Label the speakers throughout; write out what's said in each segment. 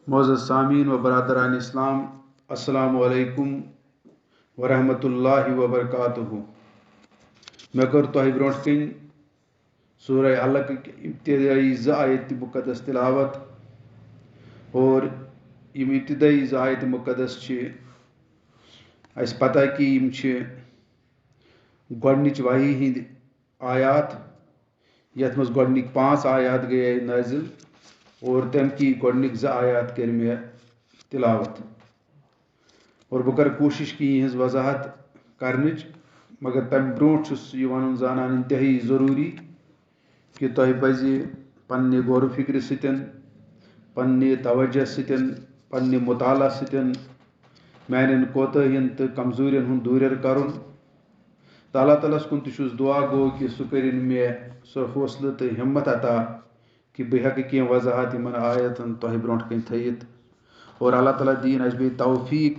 Speaker 1: معزز سامعین و برادران اسلام، السلام علیکم ورحمۃ اللہ وبرکاتہ۔ مے کر تہ برونٹ کن سورہ علق ابتدائی آیت مقدس تلاوت، اور یم ابتدائی آیت مقدس اس پتہ کہ یم گۄڈنِچ وحی ہند آیات، یتھ مز گۄڈنِک 5 آیات گئے نازل اور تم کی گۄڈنِک 2 آیات کر مے تلاوت، اور بہ کر کوشش کی یہز وضاحت کرنچ، مگر تم برونٹ چھس یہ ون زانان انتہائی ضروری کہ تہ پزِ پنہ غور و فکر ستن، پنہ توجہ ستن، پنہ مطالعہ ستن میانن کوتاہین تو کمزورین ہند دوریر کرن۔ تو اللہ تعالیٰ کن تس دعا گو کہ سہ کرن مے سہ حوصلہ تو ہمت عطا کہ بہ ہیکہ کی وضاحت یمن آیتن تہ برونٹ کن تھیت، اور اللہ تعالیٰ دین اس بیٚیہِ توفیق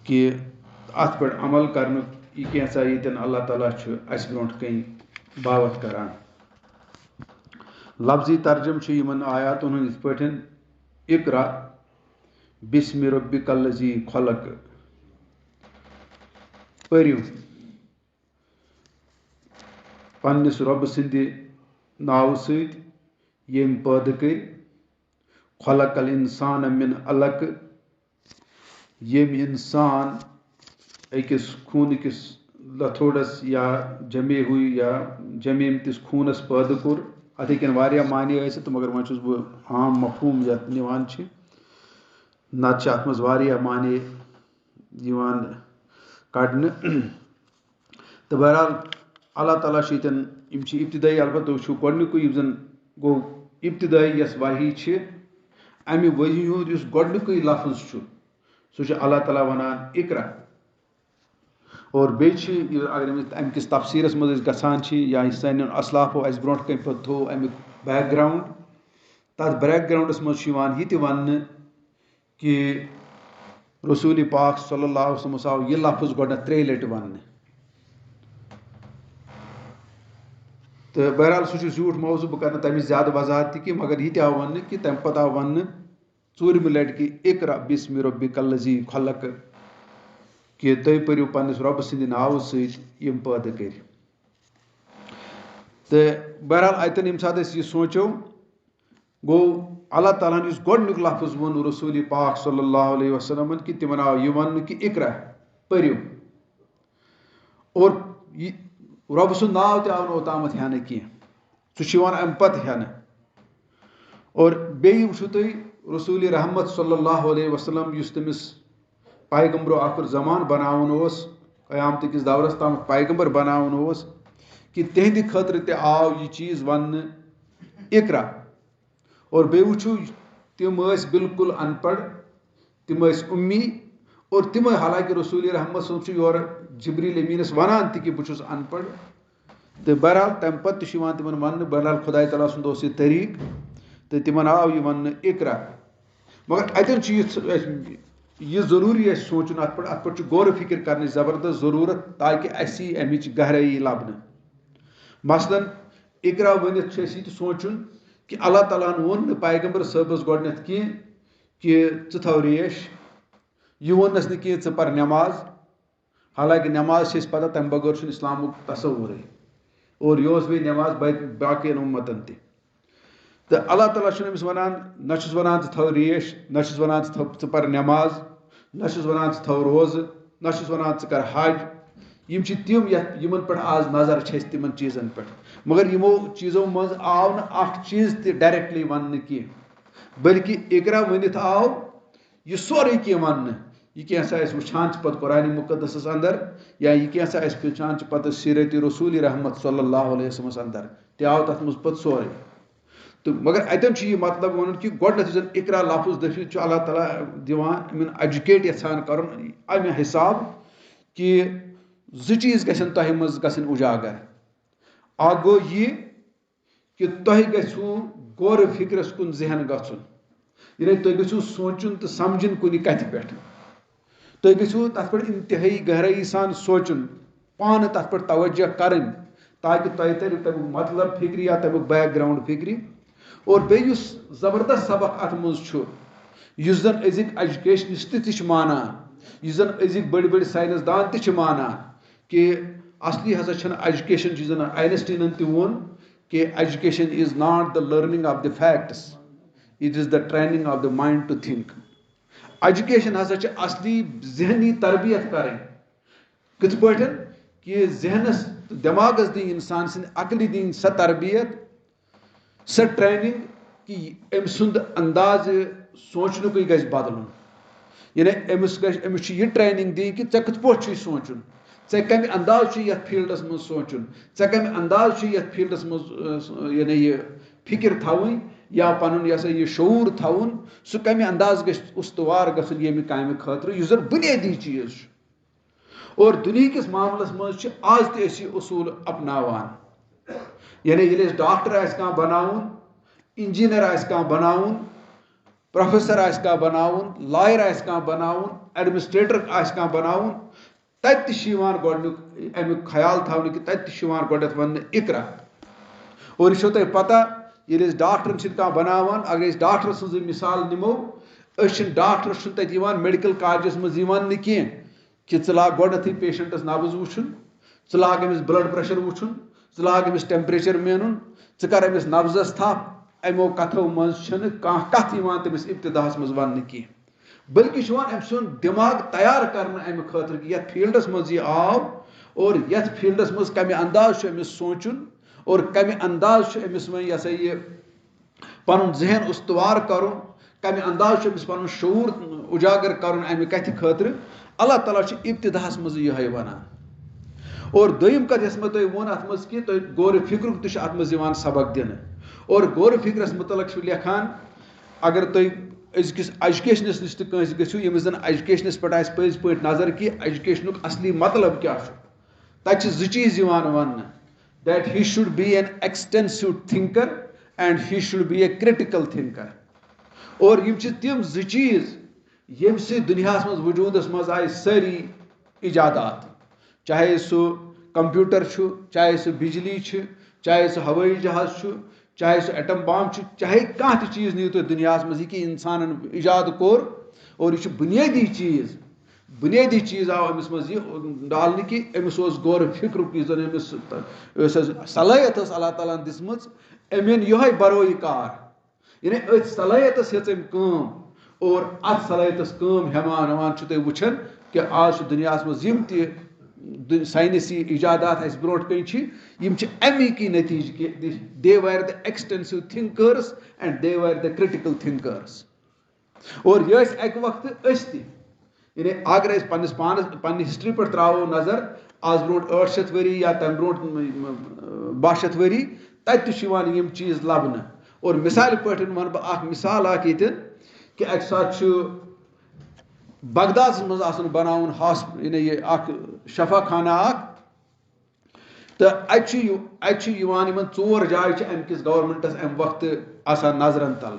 Speaker 1: کہ ات پہ عمل کرن یہ کینٛژھا ییٚتٮ۪ن اللہ تعالیٰ اس برونٹ کن باوت کران۔ لفظی ترجم یمن آیاتن ہند یتھ پٲٹھۍ: اقرا بسم ربک الذی خلق، پٔرِو پننس رۄب سٕنٛدِ ناوٕ سۭتۍ ییٚمۍ پٲدٕ کٔرۍ، خلق الانسان من علق، ییٚمۍ انسان أکِس خوٗنٕکِس لتھوڑس یا جمے ہوئی یا جمیمتِس خوٗنس پٲدٕ کوٚر۔ اتھ ہیٚکن واریاہ معنی ٲسِتھ مگر وۄنۍ چھُس بہٕ عام مفہوٗم یتھ نِوان چھِ، نتہٕ چھِ اتھ منٛز واریاہ معنی یِوان کڑنہٕ۔ تہٕ بہرحال اللہ تعالیٰ چھِ ییٚتٮ۪ن یِم چھِ ابتدٲئی، البتہ وٕچھو گۄڈنیُکُے یُس زن گوٚو ابتدٲئی یۄس وحی چھِ، امہِ وحی ہُنٛد یُس گۄڈنیُکُے لفظ چھُ سُہ چھُ اللہ تعالیٰ ونان اقرا۔ اور بیٚیہِ چھِ اگر امہِ کِس تفسیٖرس منٛز أسۍ گژھان چھِ یا سانٮ۪ن اسلافو اسہِ برونٛٹھ کَنۍ پتہٕ تھوٚو امیُک بیک گراوُنڈ، تتھ بیک گراوُنڈس منٛز چھُ یِوان یہِ تہِ وننہٕ کہ رسول پاک صلی اللہ علیہ وسلمس آو یہِ لفظ گۄڈنٮ۪تھ 3 لٹہِ وننہٕ۔ تہٕ بہرحال سُہ چھُ زیوٗٹھ موضوٗع، بہٕ کرٕ نہٕ تمِچ زیادٕ وضاحت تہِ کینٛہہ، مگر یہِ تہِ آو وننہٕ کہ تمہِ پتہٕ آو وننہٕ 4مہِ لٹہِ کہ اقرا بسم ربک الذی خلق، کہ تُہۍ پٔرِو پننس رۄبہٕ سٕنٛدِ ناوٕ سۭتۍ ییٚمۍ پٲدٕ کٔرۍ۔ تہٕ بہرحال اتٮ۪ن ییٚمہِ ساتہٕ أسۍ یہِ سونٛچو، گوٚو اللہ تعالیٰ ہن یُس گۄڈنیُک لفظ ووٚن رسول پاک صلی اللہ علیہ وسلمن کہ تِمن آو یہِ وننہٕ کہ اقرا، پٔرِو، اور رۄبہٕ سُنٛد ناو تہِ آو نہٕ اوٚتامتھ ہٮ۪نہٕ کینٛہہ، سُہ چھُ یِوان امہِ پتہٕ ہٮ۪نہٕ۔ اور بیٚیہِ وٕچھِو تُہۍ رسول رحمت صلی اللہ علیہ وسلم یُس تٔمِس پیغمبرو آخر زمان بناوُن اوس، قیامتہٕ کِس دورس تامتھ پیغمبر بناوُن اوس، کہ تِہنٛدِ خٲطرٕ تہِ آو یہِ چیٖز وننہٕ اقرا۔ اور بیٚیہِ وٕچھِو تِم ٲسۍ بالکل ان پڑھ، تِم ٲسۍ اُمی، اور تِمے حالانکہ رسول رحمت صٲب چھُ یورٕ جبریٖل امیٖنس ونان تہِ کہ بہٕ چھُس ان پڑھ، تہٕ بہرحال تمہِ پتہٕ تہِ چھُ یِوان تِمن وننہٕ۔ بہرحال خۄداے تعالیٰ سُنٛد اوس یہِ طریٖق تہٕ تِمن آو یہِ وننہٕ اقرا۔ مگر اتٮ۪ن چھُ یہِ ضروٗری اسہِ سونٛچُن اتھ پٮ۪ٹھ چھُ غور و فکر کرنٕچ زبردست ضروٗرت تاکہ اسہِ یی امِچ گہرٲیی لبنہٕ۔ مثلاً اقرا ؤنِتھ چھُ اسہِ یہِ تہِ سونٛچُن کہ اللہ تعالیٰ ہن ووٚن نہٕ پیغمبر صٲبس گۄڈنٮ۪تھ کینٛہہ کہ ژٕ تھاو ریش، یہِ ووٚننس نہٕ کینٛہہ ژٕ پر نٮ۪ماز، حالانکہ نٮ۪ماز چھِ أسۍ پتہ تمہِ بغٲر چھُنہٕ اسلامُک تصورٕے، اور یہِ اوس بیٚیہِ نٮ۪ماز باقین اُمتن تہِ۔ تہٕ اللہ تعالیٰ چھُنہٕ أمِس ونان، نہ چھُس ونان ژٕ تھاو ریش، نہ چھُس ونان ژٕ پر نٮ۪ماز، نہ چھُس ونان ژٕ تھاو روزٕ، نہ چھُس ونان ژٕ کر حج۔ یِم چھِ تِم یِمن پٮ۪ٹھ آز نظر چھِ أسۍ تِمن چیٖزن پٮ۪ٹھ، مگر یِمو چیٖزو منٛز آو نہٕ اکھ چیٖز تہِ ڈایریکٹلی وننہٕ کینٛہہ، بلکہ اقرا ؤنِتھ آو یہِ سورُے کینٛہہ وننہٕ۔ یہِ کینٛژھا أسۍ وٕچھان چھِ پتہٕ قرآنِ مُقدسس اندر، یا یہِ کینٛژھا أسۍ وٕچھان چھِ پتہٕ سیٖرت رسول رحمت صلی اللہ علیہ وسلمس اندر، تہِ آو تتھ منٛز پتہٕ سورُے۔ تہٕ مگر اتٮ۪ن چھُ یہِ مطلب ونُن کہ گۄڈنٮ۪تھ یُس زن اقرا لفظ دٔپِتھ چھُ اللہ تعالیٰ دِوان یِمن ایجوکیٹ یژھان کرُن امہِ حساب کہ 2 چیٖز گژھن تۄہہِ منٛز گژھٕنۍ اُجاگر۔ اکھ گوٚو یہِ کہ تۄہہِ گژھِوٕ غور و فکرس کُن ذہن گژھُن، یعنی تُہۍ گٔژھِو سونٛچُن تہٕ سمجھِن کُنہِ کتھِ پٮ۪ٹھ، تُہۍ گٔژھِو تتھ پٮ۪ٹھ انتہٲئی گہرٲیی سان سونٛچُن، پانہٕ تتھ پٮ۪ٹھ توجہ کرٕنۍ تاکہ تۄہہِ ترِ تمیُک مطلب فکرِ یا تمیُک بیک گراوُنڈ فکرِ۔ اور بیٚیہِ یُس زبردست سبق اتھ منٛز چھُ یُس زن أزِکۍ ایجوکیشنِسٹ تہِ چھِ مانان, یُس زن أزِکۍ بٔڑۍ بٔڑۍ ساینس دان تہِ چھِ مانان کہِ اصلی ہسا چھنہٕ ایجوکیشن, یُس زن آینسٹیٖنن تہِ ووٚن کہِ education is not the learning of the facts, it is the training of the mind to think. Education ہسا چھِ اصلی ذہنی تربیت کرٕنۍ, کِتھ پٲٹھۍ کہِ ذہنس دٮ۪ماغس دِنۍ اِنسان سٕنٛدِ عقلہِ دِنۍ سۄ تربیت, سۄ ٹریننگ کہِ أمۍ سُنٛد اندازٕ سونچنُکُے گژھِ بدلُن. یعنی أمِس چھِ یہِ ٹریننگ دِنۍ کہِ ژےٚ کِتھ پٲٹھۍ چھُے سونچُن, ژےٚ کمہِ انداز چھُے یتھ فیٖلڈس منٛز سونچُن, ژےٚ کمہِ انداز چھُے یتھ فیٖلڈس منٛز یعنی یہِ فکر تھاوٕنۍ یا پنُن یہِ ہسا یہِ شعوٗر تھاوُن, سُہ کمہِ انداز گژھِ استوار گژھُن ییٚمہِ کامہِ خٲطرٕ یُس زن بُنیٲدی چیٖز چھُ. اور دُنہِکِس معاملس منٛز چھِ آز تہِ أسۍ یہِ اصوٗل اپناوان. یعنی ییٚلہِ أسۍ ڈاکٹر آسہِ کانٛہہ بناوُن, انجیٖنر آسہِ کانٛہہ بناوُن, پروفیسر آسہِ کانٛہہ بناوُن, لایَر آسہِ کانٛہہ بناوُن, ایڈمنسٹریٹر آسہِ کانٛہہ بناوُن, تتہِ تہِ چھُ یِوان گۄڈنیُک امیُک خیال تھاونہٕ کہِ تتہِ تہِ چھُ یِوان گۄڈنیتھ وننہٕ اقرا. اور یہِ چھو تۄہہِ پتہ ییٚلہِ أسۍ ڈاکٹر چھِنہٕ کانٛہہ بناوان, اگر أسۍ ڈاکٹر سٕنٛزٕے مثال نِمو, أسۍ چھِنہٕ ڈاکٹرس چھُنہٕ تتہِ یِوان میڈیکل کالجس منٛز یہِ وننہٕ کینٛہہ کہِ ژٕ لاگ گۄڈنیتھٕے پیشنٹس نبض وٕچھُن, ژٕ لاگ أمِس بلڈ پریشر وٕچھُن, ژٕ لاگ أمِس ٹیمپریچر مینُن, ژٕ کر أمِس نبضس تھپھ. اَمو کتھو منٛز چھنہٕ کانٛہہ کتھ یِوان تٔمِس ابتداہس منٛز وننہٕ کینٛہہ, بلکہِ چھُ یِوان أمۍ سُنٛد دٮ۪ماغ تیار کرنہٕ امہِ خٲطرٕ کہِ یتھ فیٖلڈس منٛز یہِ آو اور یتھ فیٖلڈس منٛز کمہِ انداز چھُ أمِس سونچُن اور کمہِ انداز چھُ أمِس وۄنۍ یہِ ہسا یہِ پنُن ذہن استوار کرُن, کمہِ انداز چھُ أمِس پنُن شعوٗر اُجاگر کرُن امہِ کتھِ خٲطرٕ. اللہ تعالیٰ چھُ ابتداہس منٛز یِہوے ونان. اور دوٚیِم کتھ یۄس مےٚ تۄہہِ ووٚن اتھ منٛز کہِ تۄہہِ غورِ فِکرُک تہِ چھُ اتھ منٛز یِوان سبق دِنہٕ. اور غورِ فِکرس مُتعلق چھُ لیکھان اگر تُہۍ أزکِس ایجوکیشنس نِش تہِ کٲنٛسہِ گٔژھِو ییٚمِس زن ایجوکیشنس پٮ۪ٹھ آسہِ پٔزۍ پٲٹھۍ نظر کہِ ایجوکیشنُک اصلی مطلب کیٛاہ چھُ, تتہِ چھِ زٕ چیٖز یِوان وننہٕ, that he should be an extensive thinker and he should be a critical thinker. اور یِم چھِ تِم زٕ چیٖز ییٚمہِ سۭتۍ دُنیاہس منٛز وجوٗدس منٛز آیہِ سٲری ایجادات, چاہے سُہ کمپیوٗٹر چھُ, چاہے سُہ بجلی چھِ, چاہے سُہ ہوٲیی جہاز چھُ, چاہے سُہ ایٹم بام چھُ, چاہے کانٛہہ تہِ چیٖز نِیِو تُہۍ دُنیاہس منٛز یہِ کہِ اِنسانن ایجاد کوٚر. اور یہِ چھُ بُنیٲدی چیٖز, بُنیٲدی چیٖز آو أمِس منٛز یہِ ڈالنہٕ کہِ أمِس اوس غورِ فِکرُک یُس زن أمِس یۄس حظ صلٲحیت ٲس اللہ تعالیٰ ہن دِژمٕژ, أمۍ أنۍ یِہوے برویہِ کار. یعنی أتھۍ صلٲحیتس ہیٚژ أمۍ کٲم اور اتھ صلٲحیتس کٲم ہٮ۪وان چھُ تُہۍ وٕچھان کہِ آز چھُ دُنیاہس منٛز یِم تہِ ساینسی ایجادات اَسہِ برونٛٹھ کَنۍ چھِ, یِم چھِ اَمِکی نٔتیٖجہٕ کہِ they were the extensive thinkers and they were the critical thinkers. اور یہِ ٲسۍ اَکہِ وقتہٕ أسۍ تہِ. یعنی اگر أسۍ پننِس پانس پننہِ ہسٹری پٮ۪ٹھ تراوو نظر آز برونٛٹھ 800 ؤری یا تمہِ برونٛٹھ 1200 ؤری, تتہِ تہِ چھِ یِوان یِم چیٖز لبنہٕ. اور مِثالہِ پٲٹھۍ ونہٕ بہٕ اکھ مِثال اکھ ییٚتٮ۪ن کہِ اکہِ ساتہٕ چھُ بغدادس منٛز آسان بناوُن یعنی یہِ اکھ شفا خانہ اکھ, تہٕ اتہِ چھُ یِوان یِمن 4 جایہِ چھِ امہِ کِس گورمنٹس امہِ وقتہٕ آسان نظرن تل,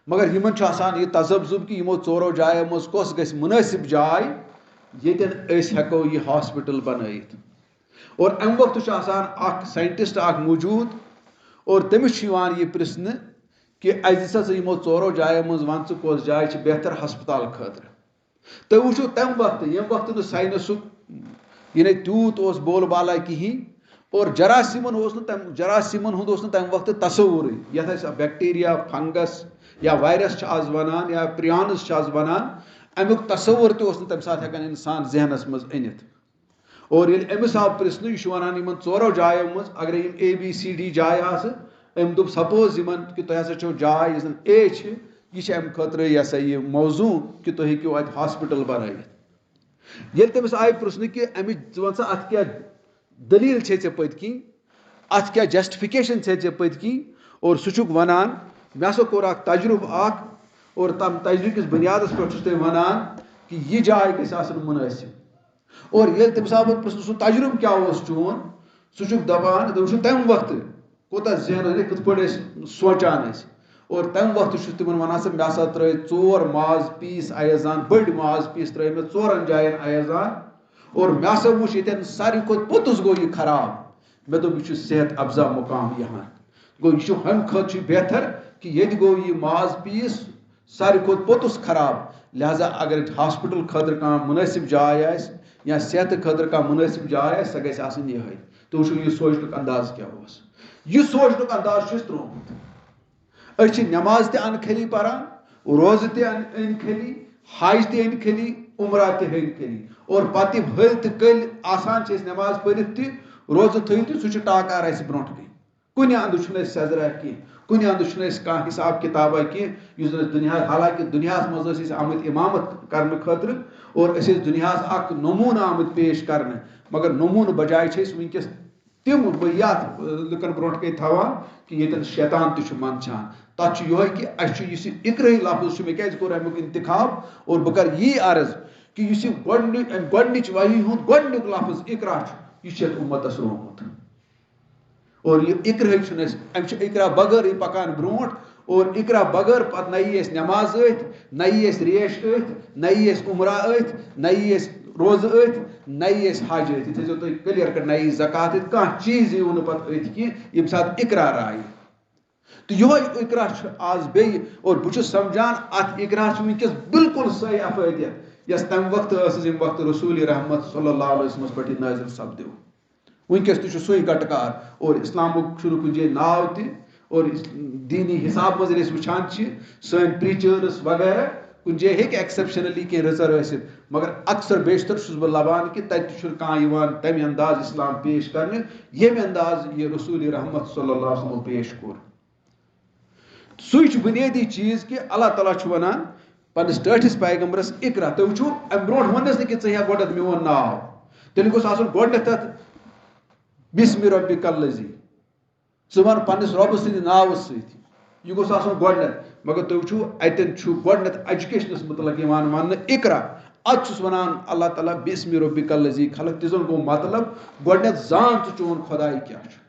Speaker 1: مگر یِمن چھُ آسان یہِ تذبذب کہِ یِمو 4 جایو منٛز کۄس گژھِ مُنٲسِب جاے ییٚتٮ۪ن أسۍ ہٮ۪کو یہِ ہاسپِٹل بنٲیِتھ. اور امہِ وقتہٕ چھُ آسان اکھ ساینٹسٹ اکھ موٗجوٗد اور تٔمِس چھُ یِوان یہِ پرژھنہٕ کہِ اَسہِ دِسا ژٕ یِمو 4 جایو منٛز وَن ژٕ کۄس جاے چھِ بہتر ہسپتال خٲطرٕ. تُہۍ وٕچھِو تمہِ وقتہٕ ییٚمہِ وقتہٕ نہٕ ساینسُک یعنی تیوٗت اوس بول بالا کِہینۍ, اور جراثیٖمن ہُنٛد اوس نہٕ تمہِ وقتہٕ تصوُرٕے, یتھ أسۍ بیکٹیریا, فنگس یا وایرس چھِ آز ونان یا پریانٕز چھِ آز ونان, امیُک تصوُر تہِ اوس نہٕ تمہِ ساتہٕ ہٮ۪کان اِنسان ذہنس منٛز أنِتھ. اور ییٚلہِ أمِس آو پرژھنہٕ, یہِ چھُ ونان یِمن 4 جایو منٛز اگرے یِم ABCD جایہِ آسہٕ, أمۍ دوٚپ سپوز یِمن کہِ تۄہہِ ہسا چھو جاے یُس زن A چھِ, یہِ چھِ امہِ خٲطرٕ یہِ ہسا یہِ موضوٗع کہِ تُہۍ ہیٚکِو اتہِ ہاسپِٹل بنٲیِتھ. ییٚلہِ تٔمِس آیہِ پرژھنہٕ کہِ امِچ ژٕ وَن سا اتھ کیٛاہ دٔلیٖل چھے ژےٚ پٔتۍ کِنۍ, اتھ کیٛاہ جسٹفکیشن چھے ژےٚ پٔتۍ کِنۍ, اور سُہ چھُکھ ونان مےٚ ہسا کوٚر اکھ تجرُبہٕ اکھ اور تمہِ تجرُبہٕ کِس بُنیادس پٮ۪ٹھ چھُس تۄہہِ ونان کہِ یہِ جاے گژھِ آسٕنۍ مُنٲسِب. اور ییٚلہِ تٔمِس آو پَتہٕ پرژھنہٕ سُہ تجرُبہٕ کیٛاہ اوس چون, سُہ چھُکھ دپان تُہۍ وٕچھِو تمہِ وقتہٕ کوٗتاہ ذہن کِتھ پٲٹھۍ ٲسۍ سونچان ٲسۍ. اور تمہِ وقتہٕ چھُس تِمن ونان سا مےٚ ہسا ترٲے 4 ماز پیٖس ایزان, بٔڑۍ ماز پیٖس ترٲے مےٚ 4 جاین ایزان, اور مےٚ ہسا وٕچھ ییٚتٮ۪ن ساروی کھۄتہٕ پوٚتُس گوٚو یہِ خراب. مےٚ دوٚپ یہِ چھُ صحت افزا مُقام یِہان, گوٚو یہِ چھُ ہُمہِ خٲطرٕ چھُ بہتر کہِ ییٚتہِ گوٚو یہِ ماز پیٖس ساری کھوت پوٚتُس خراب. لہذا اگر ہاسپٹل خٲطرٕ کانٛہہ مُنٲسِب جاے آسہِ یا صحتہٕ خٲطرٕ کانٛہہ مُنٲسِب جاے آسہِ سۄ گژھِ آسٕنۍ یِہٕے. تُہۍ وٕچھِو یہِ سونٛچنُک انداز کیٛاہ اوس. یہِ سونٛچنُک انداز چھُ اَسہِ ترٛوومُت. أسۍ چھِ نٮ۪ماز تہِ اَن کھٔلی پَران, روزٕ تہِ أنۍ کھٔلی, حج تہِ أنۍ کھٔلی, عمرہ تہِ أنۍ کھٔلی, اور پَتہٕ یِم ہلۍ تہٕ کٔلۍ آسان چھِ أسۍ نٮ۪ماز پٔرِتھ تہِ, روزٕ تھٲیِتھ تہِ, سُہ چھُ ٹاکار اَسہِ برونٛٹھ کَنۍ. کُنہِ اَندٕ چھُنہٕ اَسہِ سیزرا کینٛہہ, کُنہِ اَندٕ چھُنہٕ اَسہِ کانٛہہ حِساب کِتابا کینٛہہ یُس زَن دُنیا, حالانکہِ دُنیاہَس منٛز ٲسۍ أسۍ آمٕتۍ اِمامت کرنہٕ خٲطرٕ اور أسۍ ٲسۍ دُنیاہَس اکھ نموٗنہٕ آمٕتۍ پیش کرنہٕ, مگر نموٗنہٕ بجاے چھِ أسۍ وٕنکیٚس تِم بٔیات لُکن برونٛٹھ کَنۍ تھاوان کہِ ییٚتٮ۪ن شیطان تہِ چھُ منٛدچھان. تَتھ چھُ یِہوے کہِ اَسہِ چھُ یُس یہِ اِقرٲہی لفظ چھُ, مےٚ کیازِ کوٚر اَمیُک اِنتِخاب, اور بہٕ کَرٕ یی عرض کہِ یُس یہِ گۄڈنِچ وحی ہُنٛد گۄڈنیُک لفظ اِقرا چھُ, یہِ چھُ یَتھ اُمتَس روومُت. اور یہِ اِقرٲہی چھُنہٕ اَسہِ, اَمہِ چھُ اِقرا بغٲرٕے پَکان برونٛٹھ, اور اِقرا بغٲر پَتہٕ نہ یی اَسہِ نٮ۪ماز ٲتھۍ, نہ یی اَسہِ ریش ٲتھۍ, نہ یی اَسہِ عمرہ ٲتھۍ, نہ یی اَسہِ روزٕ ٲتھۍ, نہ یی اَسہِ حج ٲتھۍ. یہِ تھٲیزیو تُہۍ کٕلیر کَر, نہ یی زکات ٲتھۍ, کانٛہہ چیٖز یِیو نہٕ پَتہٕ أتھۍ کینٛہہ ییٚمہِ ساتہٕ اِقرار آیہِ. تہٕ یِہوے اِقرا چھُ آز بیٚیہِ, اور بہٕ چھُس سَمجھان اَتھ اِقرا چھُ وٕنکیٚس بِلکُل سۄے افٲدیت یۄس تَمہِ وقتہٕ ٲسٕس ییٚمہِ وقتہٕ رسوٗلِ رحمت صلی اللہ علیہ وسلمَس پٮ۪ٹھ یہِ نٲزِل سپدیو. وٕنکیٚس تہِ چھُ سُے گٹکار, اور اِسلامُک چھُنہٕ کُنہِ جایہِ ناو تہِ, اور دیٖنی حِساب منٛز ییٚلہِ أسۍ وٕچھان چھِ سٲنۍ پریٖچٲرٕس وغیرہ, کُنہِ جایہِ ہیٚکہِ ایٚکسیپشنلی کینٛہہ رٕژر ٲسِتھ, مگر اکثر بیشتر چھُس بہٕ لبان کہِ تَتہِ تہِ چھُنہٕ کانٛہہ یِوان تَمہِ انداز اِسلام پیش کرنہٕ ییٚمہِ انداز یہِ رسوٗلِ رحمت صلی اللہ علیہ وسلمو پیش کوٚر. سُے چھُ بُنیٲدی چیٖز کہِ اللہ تعالیٰ چھُ وَنان پنٛنِس ٹٲٹھِس پیغمبرس اِقرا. تُہۍ وٕچھِو اَمہِ برونٛٹھ ووٚننَس نہٕ کہِ ژٕ ہیٚکھ گۄڈنٮ۪تھ میون ناو, تیٚلہِ گوٚژھ آسُن گۄڈنٮ۪تھ تَتھ بِسمِ رۄبِک الذی, ژٕ وَن پنٛنِس رۄبہٕ سٕنٛدِ ناوٕ سۭتۍ, یہِ گوٚژھ آسُن گۄڈنٮ۪تھ. مگر تُہۍ وٕچھِو اَتٮ۪ن چھُ گۄڈنٮ۪تھ ایجوکیشنَس مُتعلق یِوان وَننہٕ اِقرا. اَدٕ چھُس وَنان اللہ تعالیٰ بِسمِ رۄبِک الذی خلق, تہِ زَن گوٚو مطلب گۄڈنٮ۪تھ زان ژٕ چون خۄداے کیٛاہ چھُ,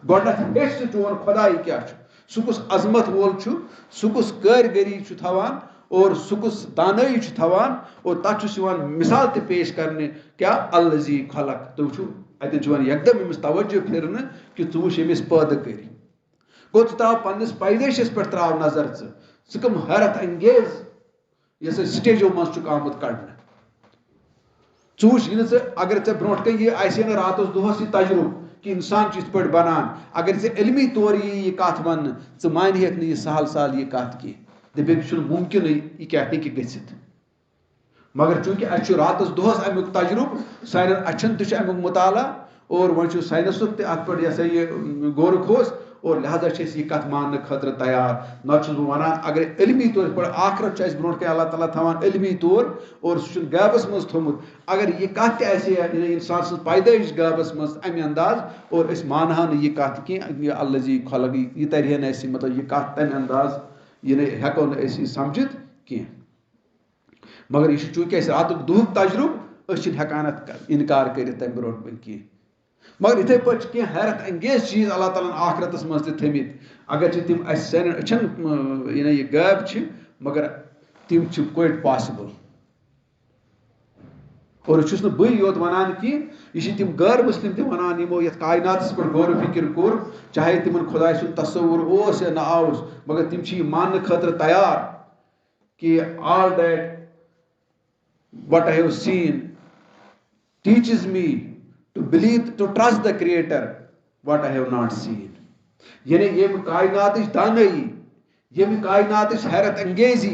Speaker 1: گۄڈنٮ۪تھ ہیٚچھ ژٕ چون خۄداے کیٛاہ چھُ, سُہ کُس عظمت وول چھُ, سُہ کُس کٲرگٔری چھُ تھاوان, اور سُہ کُس دانٲیی چھُ تھاوان, اور تَتھ چھُس یِوان مِثال تہِ پیش کرنہِ کیٛاہ الذی خلق. تُہۍ وٕچھِو اَتٮ۪ن چھُ یِوان یکدم أمِس توجہ پھِرنہٕ کہِ ژٕ وٕچھ ییٚمِس پٲدٕ کٔرۍ. گوٚو ژٕ ترٛاو پنٛنِس پیدٲیشَس پٮ۪ٹھ ترٛاو نظر, ژٕ کٕم حیرت انگیز یۄس أسۍ سٹیجو منٛز چھُکھ آمُت کڑنہٕ. ژٕ وٕچھ یہِ نہٕ ژٕ, اگر ژےٚ برونٛٹھ کَنۍ یہِ آسہِ نہٕ راتَس دۄہَس یہِ تجرُبہٕ کہِ اِنسان چھُ یِتھ پٲٹھۍ بَنان, اگر ژےٚ علمی طور یی یہِ کَتھ وَننہٕ, ژٕ مانہِکھ نہٕ یہِ سہل سہل یہِ کَتھ کینٛہہ, دَپکھ چھُنہٕ مُمکِنٕے یہِ کیٛاہ ہیٚکہِ گٔژھِتھ. مگر چوٗنٛکہِ اَسہِ چھُ راتَس دۄہَس اَمیُک تجرُبہٕ, سانٮ۪ن اَچھَن تہِ چھُ اَمیُک مُطالعہ, اور وۄنۍ چھُ ساینَسُک تہِ اَتھ پٮ۪ٹھ یہِ ہسا یہِ غورٕ کھوژ, اور لہٰذا چھِ أسۍ یہِ کَتھ ماننہٕ خٲطرٕ تیار. نَتہٕ چھُس بہٕ وَنان اگر علمی طور یِتھ پٲٹھۍ آخرت چھُ اَسہِ برونٛٹھ کَنۍ اللہ تعالیٰ تھاوان علمی طور, اور سُہ چھُنہٕ غیبَس منٛز تھوٚمُت, اگر یہِ کَتھ تہِ آسہِ ہے اِنسان سٕنٛز پیدٲیش غیبَس منٛز اَمہِ انداز, اور أسۍ مانہٕ ہاو نہٕ یہِ کَتھ کینٛہہ یہِ الذی خلق, یہِ تَرِ ہے نہٕ اَسہِ مطلب یہِ کَتھ تَمہِ انداز, یہِ نہٕ ہٮ۪کو نہٕ أسۍ یہِ سَمجھِتھ کینٛہہ. مگر یہِ چھُ چوٗنٛکہِ اَسہِ راتُک دُہُک تجرُبہٕ, أسۍ چھِنہٕ ہٮ۪کان اَتھ اِنکار کٔرِتھ تَمہِ برونٛٹھ کَنۍ کینٛہہ. مگر یِتھَے پٲٹھۍ چھِ کینٛہہ حیرت انگیز چیٖز اللہ تعالیٰ ہن آخرتَس منٛز تہِ تھٲمٕتۍ, اگرچہِ تِم اَسہِ سانٮ۪ن أچھَن یہِ غٲب چھِ, مگر تِم چھِ کویٹ پاسِبٕل. اور یہِ چھُس نہٕ بٕے یوت وَنان کینٛہہ, یہِ چھِ تِم غٲر مُسلِم تہِ وَنان یِمو یَتھ کایناتَس پٮ۪ٹھ غورٕ فِکر کوٚر, چاہے تِمن خۄداے سُنٛد تصوُر اوس یا نہ اوس, مگر تِم چھِ یہِ ماننہٕ خٲطرٕ تیار کہِ all that what I have seen teaches me to believe, to trust the creator what I have not seen. یعنی ییٚمہِ کایناتٕچ دانٲیی, ییٚمہِ کایناتٕچ حیرت انگیزی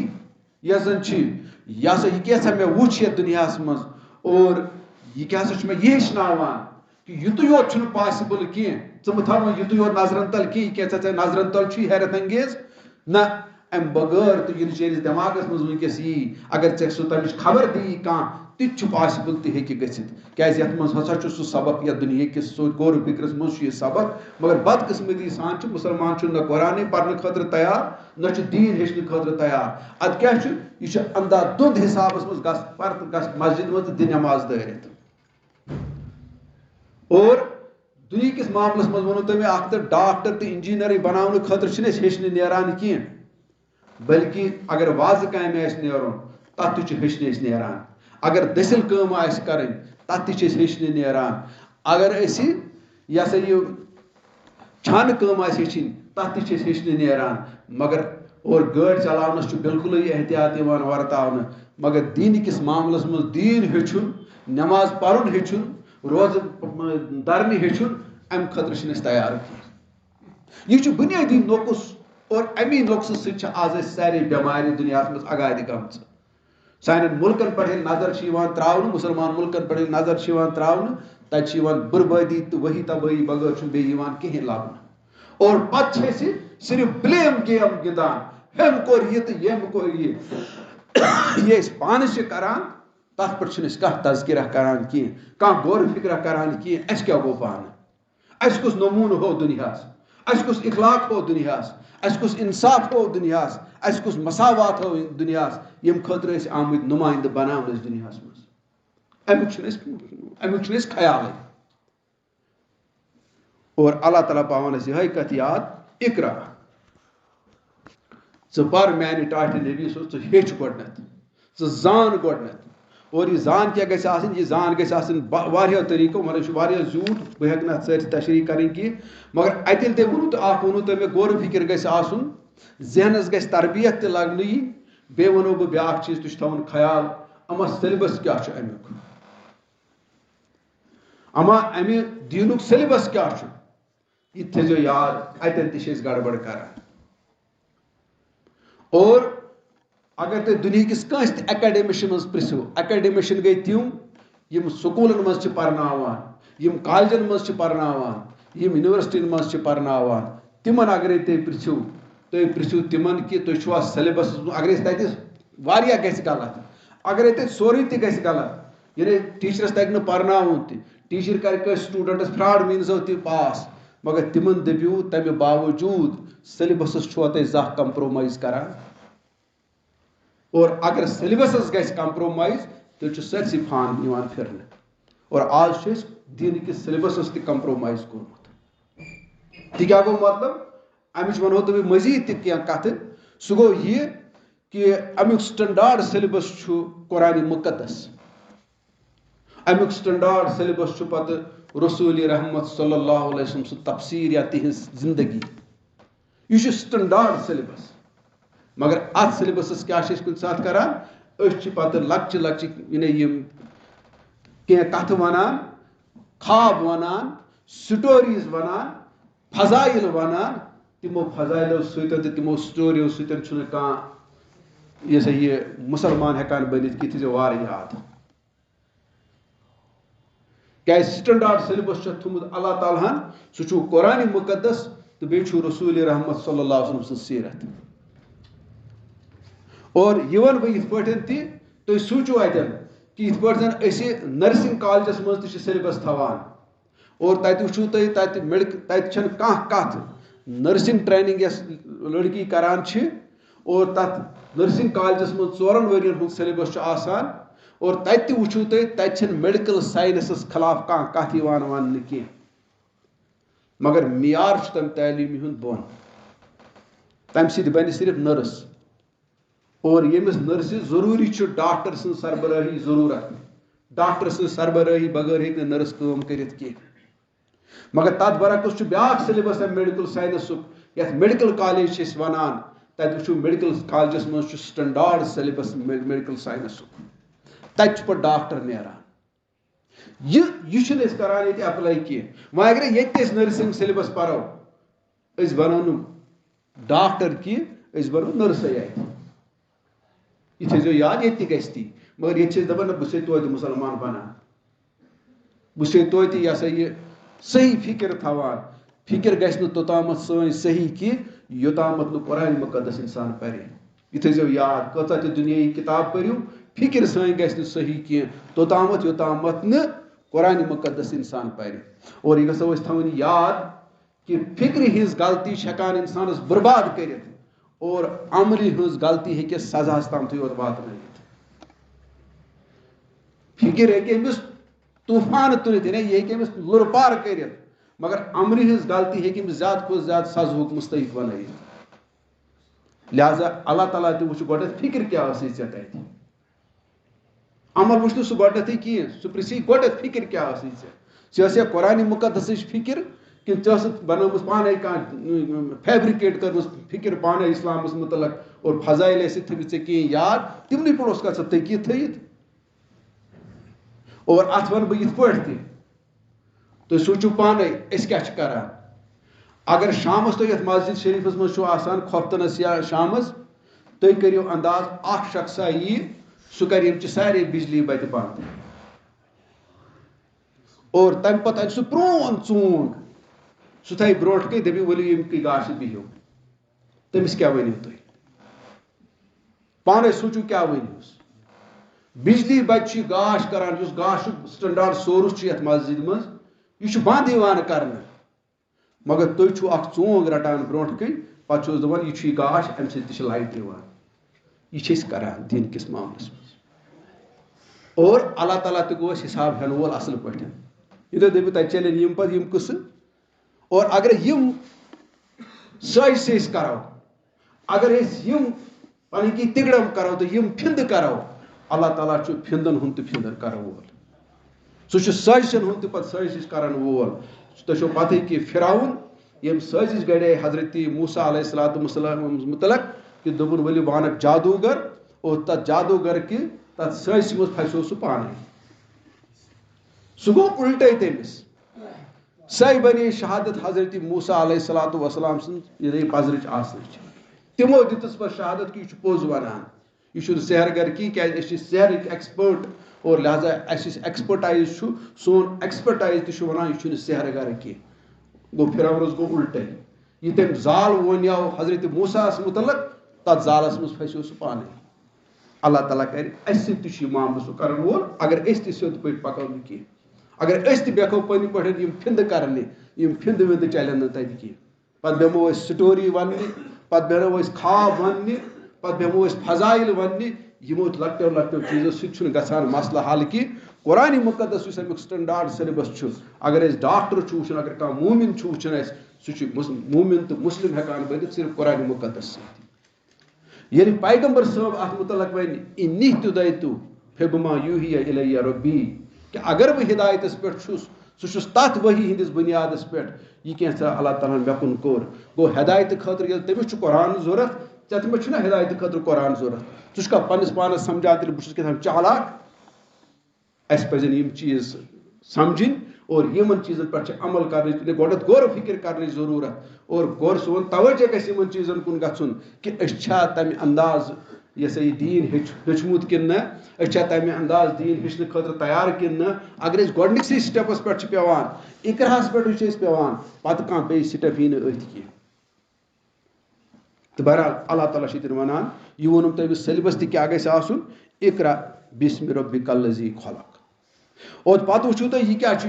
Speaker 1: یۄس زن چھِ, یہِ ہسا یہِ کیٛاہ سا مےٚ وُچھ یَتھ دُنیاہَس منٛز, اور یہِ کیٛاہ سا چھُ مےٚ یہِ ہیٚچھناوان کہِ یُتُے یوت چھُنہٕ پاسِبٕل کینٛہہ, ژٕ مہٕ تھاو وۄنۍ یُتُے یوت نظرن تل کینٛہہ, یہِ کیٛاہ ژےٚ نظرن تل چھُے حیرت انگیز, نہ اَمہِ بغٲر تہٕ ییٚلہِ چٲنِس دٮ۪ماغس منٛز وٕنکیٚس یی, اگر ژےٚ سُہ تَمِچ خبر دِیی کانٛہہ, تہِ چھُ پاسِبٕل تہِ ہیٚکہِ گٔژھِتھ. کیٛازِ یَتھ منٛز ہسا چھُ سُہ سبق یَتھ دُنہِکِس غورٕ فِکرَس منٛز چھُ یہِ سبق, مگر بدقٕسمتی سان چھُ مُسلمان چھُنہٕ نہ قرآنٕے پَرنہٕ خٲطرٕ تیار, نہ چھُ دیٖن ہیٚچھنہٕ خٲطرٕ تیار. اَدٕ کیٛاہ چھُ, یہِ چھُ اندھا دُھند حِسابَس منٛز گژھ پَر تہٕ گژھ مسجد منٛز تہٕ دِ نٮ۪ماز دٲرِتھ. اور دُنہِکِس معاملَس منٛز ووٚنوٕ تۄہہِ مےٚ اکھ تہٕ ڈاکٹر تہٕ اِنجیٖنرٕے بَناونہٕ خٲطرٕ چھِنہٕ أسۍ ہیٚچھنہٕ نیران کینٛہہ, بٔلکہِ اگر وازٕ کامہِ آسہِ نیرُن تَتھ تہِ چھُ ہیٚچھنہٕ أسۍ نیران, اگر دٔسِل کٲم آسہِ کَرٕنۍ تَتھ تہِ چھِ أسۍ ہیٚچھنہٕ نیران, اگر أسۍ یہِ ہسا یہِ چھانہٕ کٲم آسہِ ہیٚچھِنۍ تَتھ تہِ چھِ أسۍ ہیٚچھنہٕ نیران. مگر اور گٲڑۍ چلاونس بالکل احتیاط ورتاونہٕ مگر دیٖن کِس معاملس منٛز دیٖن ہیٚچھُن نٮ۪ماز پرُن ہیٚچھُن روزٕ درنہٕ ہیٚچھُن امہِ خٲطرٕ چھِنہٕ أسۍ تیار کینٛہہ یہِ چھُ بُنیٲدی نۄقُص اور امی نۄقصہٕ سۭتۍ چھِ آز أسۍ سارے بٮ۪مارِ دُنیاہس منٛز اگادِ گٔمژٕ سانٮ۪ن مُلکن پٮ۪ٹھ ییٚلہِ نظر چھِ یِوان ترٛاونہٕ مُسلمان مُلکن پٮ۪ٹھ ییٚلہِ نظر چھِ یِوان ترٛاونہٕ تتہِ چھِ یِوان بُربٲدی تہٕ ؤحی تبٲہی بغٲر چھُنہٕ بیٚیہِ یِوان کِہیٖنۍ لبنہٕ اور پتہٕ چھِ أسۍ صرف بلیم گیم گِنٛدان ہیٚمۍ کوٚر یہِ تہٕ ییٚمۍ کوٚر یہِ یہِ أسۍ پانہٕ چھِ کران تتھ پٮ۪ٹھ چھِنہٕ أسۍ کانٛہہ تذکرہ کران کینٛہہ کانٛہہ غور فِکرہ کران کینٛہہ اَسہِ کیٛاہ گوٚو پانہٕ اَسہِ کُس نموٗنہٕ ہوو دُنیاہس اَسہِ کُس اخلاق ہوو دُنیاہس اَسہِ کُس انصاف ہوو دُنیاہس اَسہِ کُس مساوات ہوو دُنیاہس ییٚمہِ خٲطرٕ أسۍ آمٕتۍ نُمایندٕ بناونہٕ ٲسۍ دُنیاہس منٛز امیُک چھُنہٕ أسۍ خیالٕے اور اللہ تعالیٰ پاوان اَسہِ یِہے کتھ یاد اقرا ژٕ پر میانہِ ٹاٹھہِ نبی صٲب ژٕ ہیٚچھ گۄڈنٮ۪تھ ژٕ زان گۄڈنٮ۪تھ اور یہِ زان کیٛاہ گژھِ آسٕنۍ یہِ زان گژھِ آسٕنۍ واریاہو طریٖقو مگر یہِ چھُ واریاہ زیوٗٹھ بہٕ ہٮ۪کہٕ نہٕ اَتھ سٲرسٕے تشریح کَرٕنۍ کینٛہہ مگر اَتہِ ییٚلہِ تۄہہِ ووٚنوٕ تہٕ اکھ ووٚنوٕ تۄہہِ مےٚ غورٕ فِکر گژھِ آسُن ذہنس گژھِ تربیت تہِ لگنہٕ یِنۍ بیٚیہِ وَنو بہٕ بیٛاکھ چیٖز تہِ چھُ تھاوُن خیال اما سیلبس کیٛاہ چھُ امیُک اما امہِ دیٖنُک سیلبس کیٛاہ چھُ یہِ تہِ تھٲیزیو یاد اتٮ۪ن تہِ چھِ أسۍ گڑبڑ کران اور اگر تُہۍ دُنہِکِس کٲنٛسہِ تہِ اکیڈمِشن منٛز پرژھِو اکیڈمِشن گٔے تِم یِم سکوٗلن منٛز چھِ پرناوان یِم کالجن منٛز چھِ پرناوان یِم یونیورسٹین منٛز چھِ پرناوان تِمن اگرے تُہۍ پرژھِو تِمن کہِ تُہۍ چھِوا سیلبسس منٛز اگرے تتہِ واریاہ گژھِ غلط اگرے تتہِ سورُے تہِ گژھِ غلط یعنی ٹیٖچرس تگہِ نہٕ پرناوُن تہِ ٹیٖچر کرِ کٲنٛسہِ سٹوٗڈنٹس فراڈ میٖنزو تہِ پاس مگر تِمن دٔپِو تمہِ باوجوٗد سیلبسس چھُوا تُہۍ زانٛہہ کمپرومایز کران اور اگر سیلبسس گژھِ کمپرومایز تیٚلہِ چھُ سٲرسٕے فان یِوان پھرنہٕ اور آز چھُ أسۍ دیٖنٕکِس سیلبسس تہِ کمپرومایز کوٚرمُت تہِ کیٛاہ گوٚو مطلب امِچ ونہو تۄہہِ بہٕ مزیٖد تہِ کینٛہہ کتھٕ سُہ گوٚو یہِ کہِ امیُک سٹنڈاڈ سیلبس چھُ قرآنِ مُقدس امیُک سٹنڈاڈ سیلبس چھُ پتہٕ رسول رحمت صلی اللہ علیہ وسلم سُنٛد تفسیٖر یا تِہنٛز زندگی یہِ چھُ سٹنڈاڈ سیلبس مگر اتھ سیلبسس کیٛاہ چھِ أسۍ کُنہِ ساتہٕ کران أسۍ چھِ پتہٕ لۄکچہِ لۄکچہِ یعنی یِم کینٛہہ کتھٕ ونان خواب ونان سٹوریٖز ونان فضایل ونان تِمو فضایلو سۭتۍ تہٕ تِمو سٹوریو سۭتۍ چھُنہٕ کانٛہہ یہِ سا یہِ مُسلمان ہٮ۪کان بٔنِتھ کہِ تھٲیزیو وارٕ یاد کیٛازِ سٹنڈاڈ سیلبس چھُ تھوٚمُت اللہ تعالیٰ ہن سُہ چھُ قرآنِ مُقدس تہٕ بیٚیہِ چھُ رسول رحمت صلی اللہ علیہ وسلم سٕنٛز سیٖرت اور یہِ وَنہٕ بہٕ یِتھ پٲٹھۍ تہِ تُہۍ سوٗنٛچِو اَتٮ۪ن کہِ یِتھ پٲٹھۍ زن أسۍ نرسِنٛگ کالجس منٛز تہِ چھِ سیلبس تھاوان اور تتہِ وٕچھِو تُہۍ تتہِ چھنہٕ کانٛہہ کتھ نرسِنٛگ ٹرینِنٛگ یۄس لڑکی کران چھِ اور تتھ نرسِنٛگ کالجس منٛز 4 ؤرین ہُنٛد سیلبس چھُ آسان اور تتہِ تہِ وٕچھِو تُہۍ تتہِ چھنہٕ میڈِکل ساینسس خلاف کانٛہہ کتھ یِوان وننہٕ کینٛہہ مگر معیار چھُ تمہِ تعلیٖمہِ ہُنٛد بۄن تمہِ سۭتۍ بنہِ صرف نٔرس اور ییٚمِس نٔرسہِ ضروٗری چھُ ڈاکٹر سٕنٛز سربرٲہی ضروٗرت ڈاکٹر سٕنٛز سربرٲہی بغٲر ہیٚکہِ نہٕ نٔرس کٲم کٔرِتھ کینٛہہ مگر تتھ برعکس چھُ بیٛاکھ سیلبس میڈِکل ساینسُک یتھ میڈِکل کالیج چھِ أسۍ ونان تتہِ وٕچھِو میڈِکل کالجس منٛز چھُ سٹنڈاڈ سیلبس میڈِکل ساینسُک تتہِ چھُ پتہٕ ڈاکٹر نیران یہِ چھِنہٕ أسۍ کران ییٚتہِ ایپلاے کینٛہہ وۄنۍ اگرے ییٚتہِ تہِ أسۍ نرسِنٛگ سیلبس پرو أسۍ بنو نہٕ ڈاکٹر کینٛہہ أسۍ بنو نٔرسٕے اَتہِ یہِ تھٲیزیو یاد ییٚتہِ تہِ گژھِ تی مگر ییٚتہِ چھِ أسۍ دپان نہ بہٕ چھُسے توتہِ مُسلمان بنان بہٕ چھُسے توتہِ یہِ ہسا یہِ صحیح فِکر تھاوان فِکر گژھِ نہٕ توٚتامتھ سٲنۍ صحیح کینٛہہ یوٚتامتھ نہٕ قرآنِ مُقدس انسان پرِ یہِ تھٲیزیو یاد کۭژاہ تہِ دُنیٲیی کِتاب پٔرِو فِکر سٲنۍ گژھِ نہٕ صحیح کینٛہہ توٚتامتھ نہٕ قرآنِ مُقدس انسان پرِ اور یہِ گژھو أسۍ تھاوٕنۍ یاد کہِ فِکرِ ہِنٛز غلطی چھِ ہٮ۪کان انسانس برباد کٔرِتھ اور عملہِ ہٕنٛز غلطی ہیٚکہِ سزاہس تامتھٕے یوت واتنٲیِتھ فِکر ہیٚکہِ أمِس طوٗفان تُلِتھ یعنی یہِ ہیٚکہِ أمِس لُرٕ پار کٔرِتھ مگر عملہِ ہٕنٛز غلطی ہیٚکہِ أمِس زیادٕ کھۄتہٕ زیادٕ سزہُک مُستحق بنٲیِتھ لہذا اللہ تعالیٰ تہِ وٕچھِ گۄڈنٮ۪تھ فِکر کیٛاہ ٲسٕے ژےٚ تتہِ عمل وٕچھ نہٕ سُہ گۄڈنٮ۪تھٕے کینٛہہ سُہ پرژھی گۄڈنٮ۪تھ فِکر کیٛاہ ٲسٕے ژےٚ ٲسیا قرآنِ مُقدسٕچ فِکر کہ بنٲومٕژ پانے کانٛہہ فیبرِکیٹ کٔرمٕژ فِکر پانے اِسلامس متعلق اور فضایل ٲسۍ تھٲومٕتۍ ژےٚ کینٛہہ یاد تِمنٕے پٮ۪ٹھ اوسکھا ژٕ تٔکیہِ تھٲیِتھ. اور اتھ وَنہٕ بہٕ یِتھ پٲٹھۍ تہِ تُہۍ سوٗنٛچِو پانے أسۍ کیٛاہ چھِ کران. اگر شامس تُہۍ یتھ مسجد شریٖفس منٛز چھُو آسان خۄفتنس یا شامس تُہۍ کٔرِو انداز اکھ شخصا یی سُہ کرِ یِم چہِ سارے بجلی بتہِ بنٛد اور تمہِ پتہٕ اَنہِ سُہ پرٛون ژوٗنٛگ سُہ تھایہِ برونٛٹھ کَنۍ دٔپِو ؤلِو ییٚمہِ گاشہِ بِہِو. تٔمِس کیٛاہ ؤنِو تُہۍ؟ پانے سوٗنٛچِو کیٛاہ ؤنۍہوس. بجلی بچہِ چھُ یہِ گاش کران یُس گاشُک سٹنڈاڈ سورس چھُ یتھ مسجد منٛز یہِ چھُ بنٛد یِوان کرنہٕ مگر تُہۍ چھُو اکھ ژوٗنٛگ رٹان برونٛٹھ کَنۍ پتہٕ چھُس دپان یہِ چھُ یہِ گاش امہِ سۭتۍ تہِ چھِ لایٹ یِوان. یہِ چھِ أسۍ کران دیٖن کِس معاملس منٛز اور اللہ تعالیٰ تہِ گوٚو اَسہِ حساب ہٮ۪نہٕ وول اصل پٲٹھۍ. یوٗتاہ دٔپِو تتہِ چلن یِم پتہٕ یِم قٕصہٕ اور اگر یِم سٲزشہِ أسۍ کرو اگر أسۍ یِم پنٕنۍ کِنۍ تِگڑم کرو تہٕ یِم پھِندٕ کرو اللہ تعالیٰ چھُ پھِندن ہُنٛد تہِ پھِندن کرن وول. سُہ چھُ سٲزشن ہُنٛد تہِ پتہٕ سٲزش کرن وول. تۄہہِ چھو پتہٕ کہِ فِراوُن ییٚمہِ سٲزش گڑے حضرت موسیٰ علیہ الصلوۃ والسلام متعلق کہ دوٚپُن ؤلِو بہٕ انکھ جادوٗگر اور تتھ جادوٗگر کہِ تتھ سٲزشہِ منٛز پھسیو سُہ پانے. سُہ گوٚو اُلٹے تٔمِس. سۄے بنے شہادت حضرت موسیٰ علیہ الصلوۃ والسلام سٕنٛز یِہے پزرٕچ آسنٕچ. تِمو دِتُس پتہٕ شہادت کہِ یہِ چھُ پوٚز ونان یہِ چھُنہٕ سحر گر کینٛہہ کیٛازِ أسۍ چھِ سحرٕکۍ ایٚکسپٲرٹ اور لہذا اسہِ یُس ایٚکسپٲرٹایز چھُ سون ایٚکسپٲرٹایز تہِ چھُ ونان یہِ چھُنہٕ سحر گر کینٛہہ. گوٚو فِراونس گوٚو اُلٹے. یہِ تٔمۍ زال وونیو حضرت موسیٰ ہس متعلق تتھ زالس منٛز پھسیو سُہ پانے. اللہ تعالیٰ کرِ اسہِ سۭتۍ تہِ چھُ یہِ معاملہٕ سُہ کرن وول اگر أسۍ تہِ سیوٚد پٲٹھۍ پکو نہٕ کینٛہہ. اگر أسۍ تہِ بیٚہکو پننہِ پٲٹھۍ یِم پھِندٕ کرنہِ یِم پھِندٕ وِندٕ چلن نہٕ تتہِ کینٛہہ. پتہٕ بیٚہمو أسۍ سٹوری وننہِ پتہٕ بیٚہمو أسۍ خواب وننہِ پتہٕ بیٚہمو أسۍ فضایل وننہِ یِمو لۄکٹیو لۄکٹیو چیٖزو سۭتۍ چھُنہٕ گژھان مسلہٕ حل کینٛہہ. قرآنِ مُقدس یُس امیُک سٹنڈاڈ سیلبس چھُ اگر أسۍ ڈاکٹر چھُ وٕچھُن اگر کانٛہہ موٗمِن چھُ وٕچھُن اَسہِ سُہ چھُ موٗمِن تہٕ مُسلِم ہٮ۪کان بٔنِتھ صرف قرآنِ مُقدس سۭتۍ. ییٚلہِ پیغمبر صٲب اتھ متعلق وَنہِ اِنی تُدیتُ فِبما یوٗحِیَ اِلیَّ رۄبی کہِ اگر بہٕ ہدایتس پٮ۪ٹھ چھُس سُہ چھُس تتھ ؤحی ہِنٛدِس بُنیادس پٮ۪ٹھ یہِ کینٛژھا اللہ تعالیٰ ہن مےٚ کُن کوٚر. گوٚو ہدایتہٕ خٲطرٕ ییٚلہِ تٔمِس چھُ قرآن ضوٚرتھ ژےٚ تہِ مہ چھُنہ ہدایتہٕ خٲطرٕ قرآن ضوٚرتھ. ژٕ چھُکھا پننس پانس سمجھان تیٚلہِ بہٕ چھُس کیٛاہ چالاک. اسہِ پزن یِم چیٖز سمجھِنۍ اور یِمن چیٖزن پٮ۪ٹھ چھِ عمل کرنٕچ گۄڈنٮ۪تھ غورو فِکر کرنٕچ ضروٗرت اور غور سون توجہ گژھِ یِمن چیٖزن کُن گژھُن کہِ أسۍ چھا تمہِ انداز یہِ ہسا یہِ دیٖن ہیٚچھمُت کِنہٕ نہ أسۍ چھا تمہِ انداز دیٖن ہیٚچھنہٕ خٲطرٕ تیار کِنہٕ نہ. اگر أسۍ گۄڈنِکسٕے سٹیپس پٮ۪ٹھ چھِ پیٚوان اِقراہس پٮ۪ٹھٕے چھِ أسۍ پیٚوان پتہٕ کانٛہہ بیٚیہِ سٹیپ یی نہٕ أتھۍ کینٛہہ. تہٕ بہرحال اللہ تعالیٰ چھُ ییٚتٮ۪ن ونان یہِ ووٚنُم تٔمِس سیلبس تہِ کیٛاہ گژھِ آسُن اقرا بسمِ ربِکَ الذی خلق. اور پتہٕ وٕچھِو تُہۍ یہِ کیٛاہ چھُ